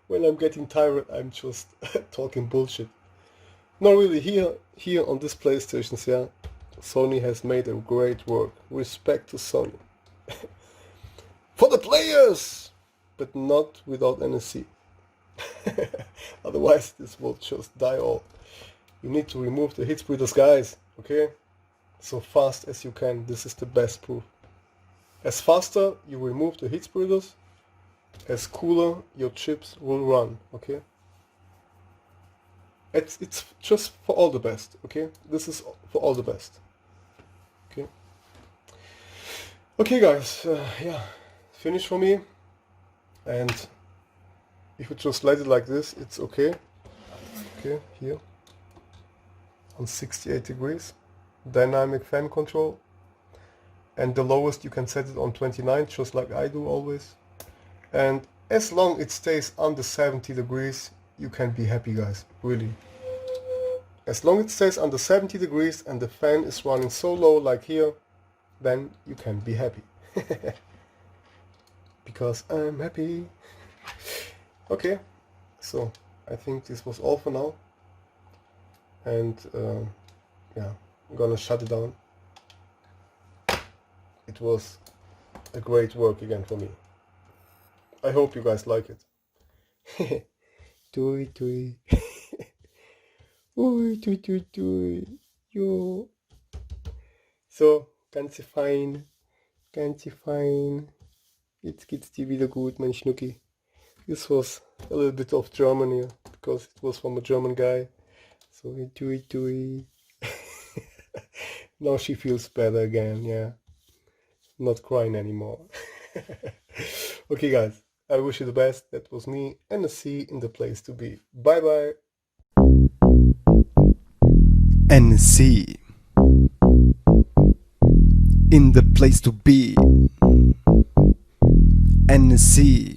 Speaker 1: When I'm getting tired, I'm just talking bullshit. No, really, here on this PlayStation, yeah, Sony has made a great work. Respect to Sony. For the players! But not without NSC. Otherwise, this will just die all. You need to remove the heat spreaders, guys, okay? So fast as you can. This is the best proof. As faster you remove the heat spreaders, as cooler your chips will run, okay? It's just for all the best, okay? This is for all the best, okay? Okay, guys, yeah, finish for me. And if you just let it like this, it's okay. Okay, here. On 68 degrees, dynamic fan control, and the lowest you can set it on 29, just like I do always. And as long it stays under 70 degrees, you can be happy, guys, really. As long it stays under 70 degrees and the fan is running so low like here, then you can be happy. Because I'm happy. Okay, so I think this was all for now. And yeah, I'm gonna shut it down. It was a great work again for me. I hope you guys like it. Tui tui. Ui, tui, tui, tui. Jo. So, ganz fein. Ganz fein. Jetzt geht's dir wieder gut, mein Schnucki. This was a little bit of German here, because it was from a German guy. So, tui, tui. Now she feels better again, yeah. Not crying anymore. Okay, guys. I wish you the best. That was me, NSC, in the place to be. Bye bye.
Speaker 2: NSC in the place to be. NSC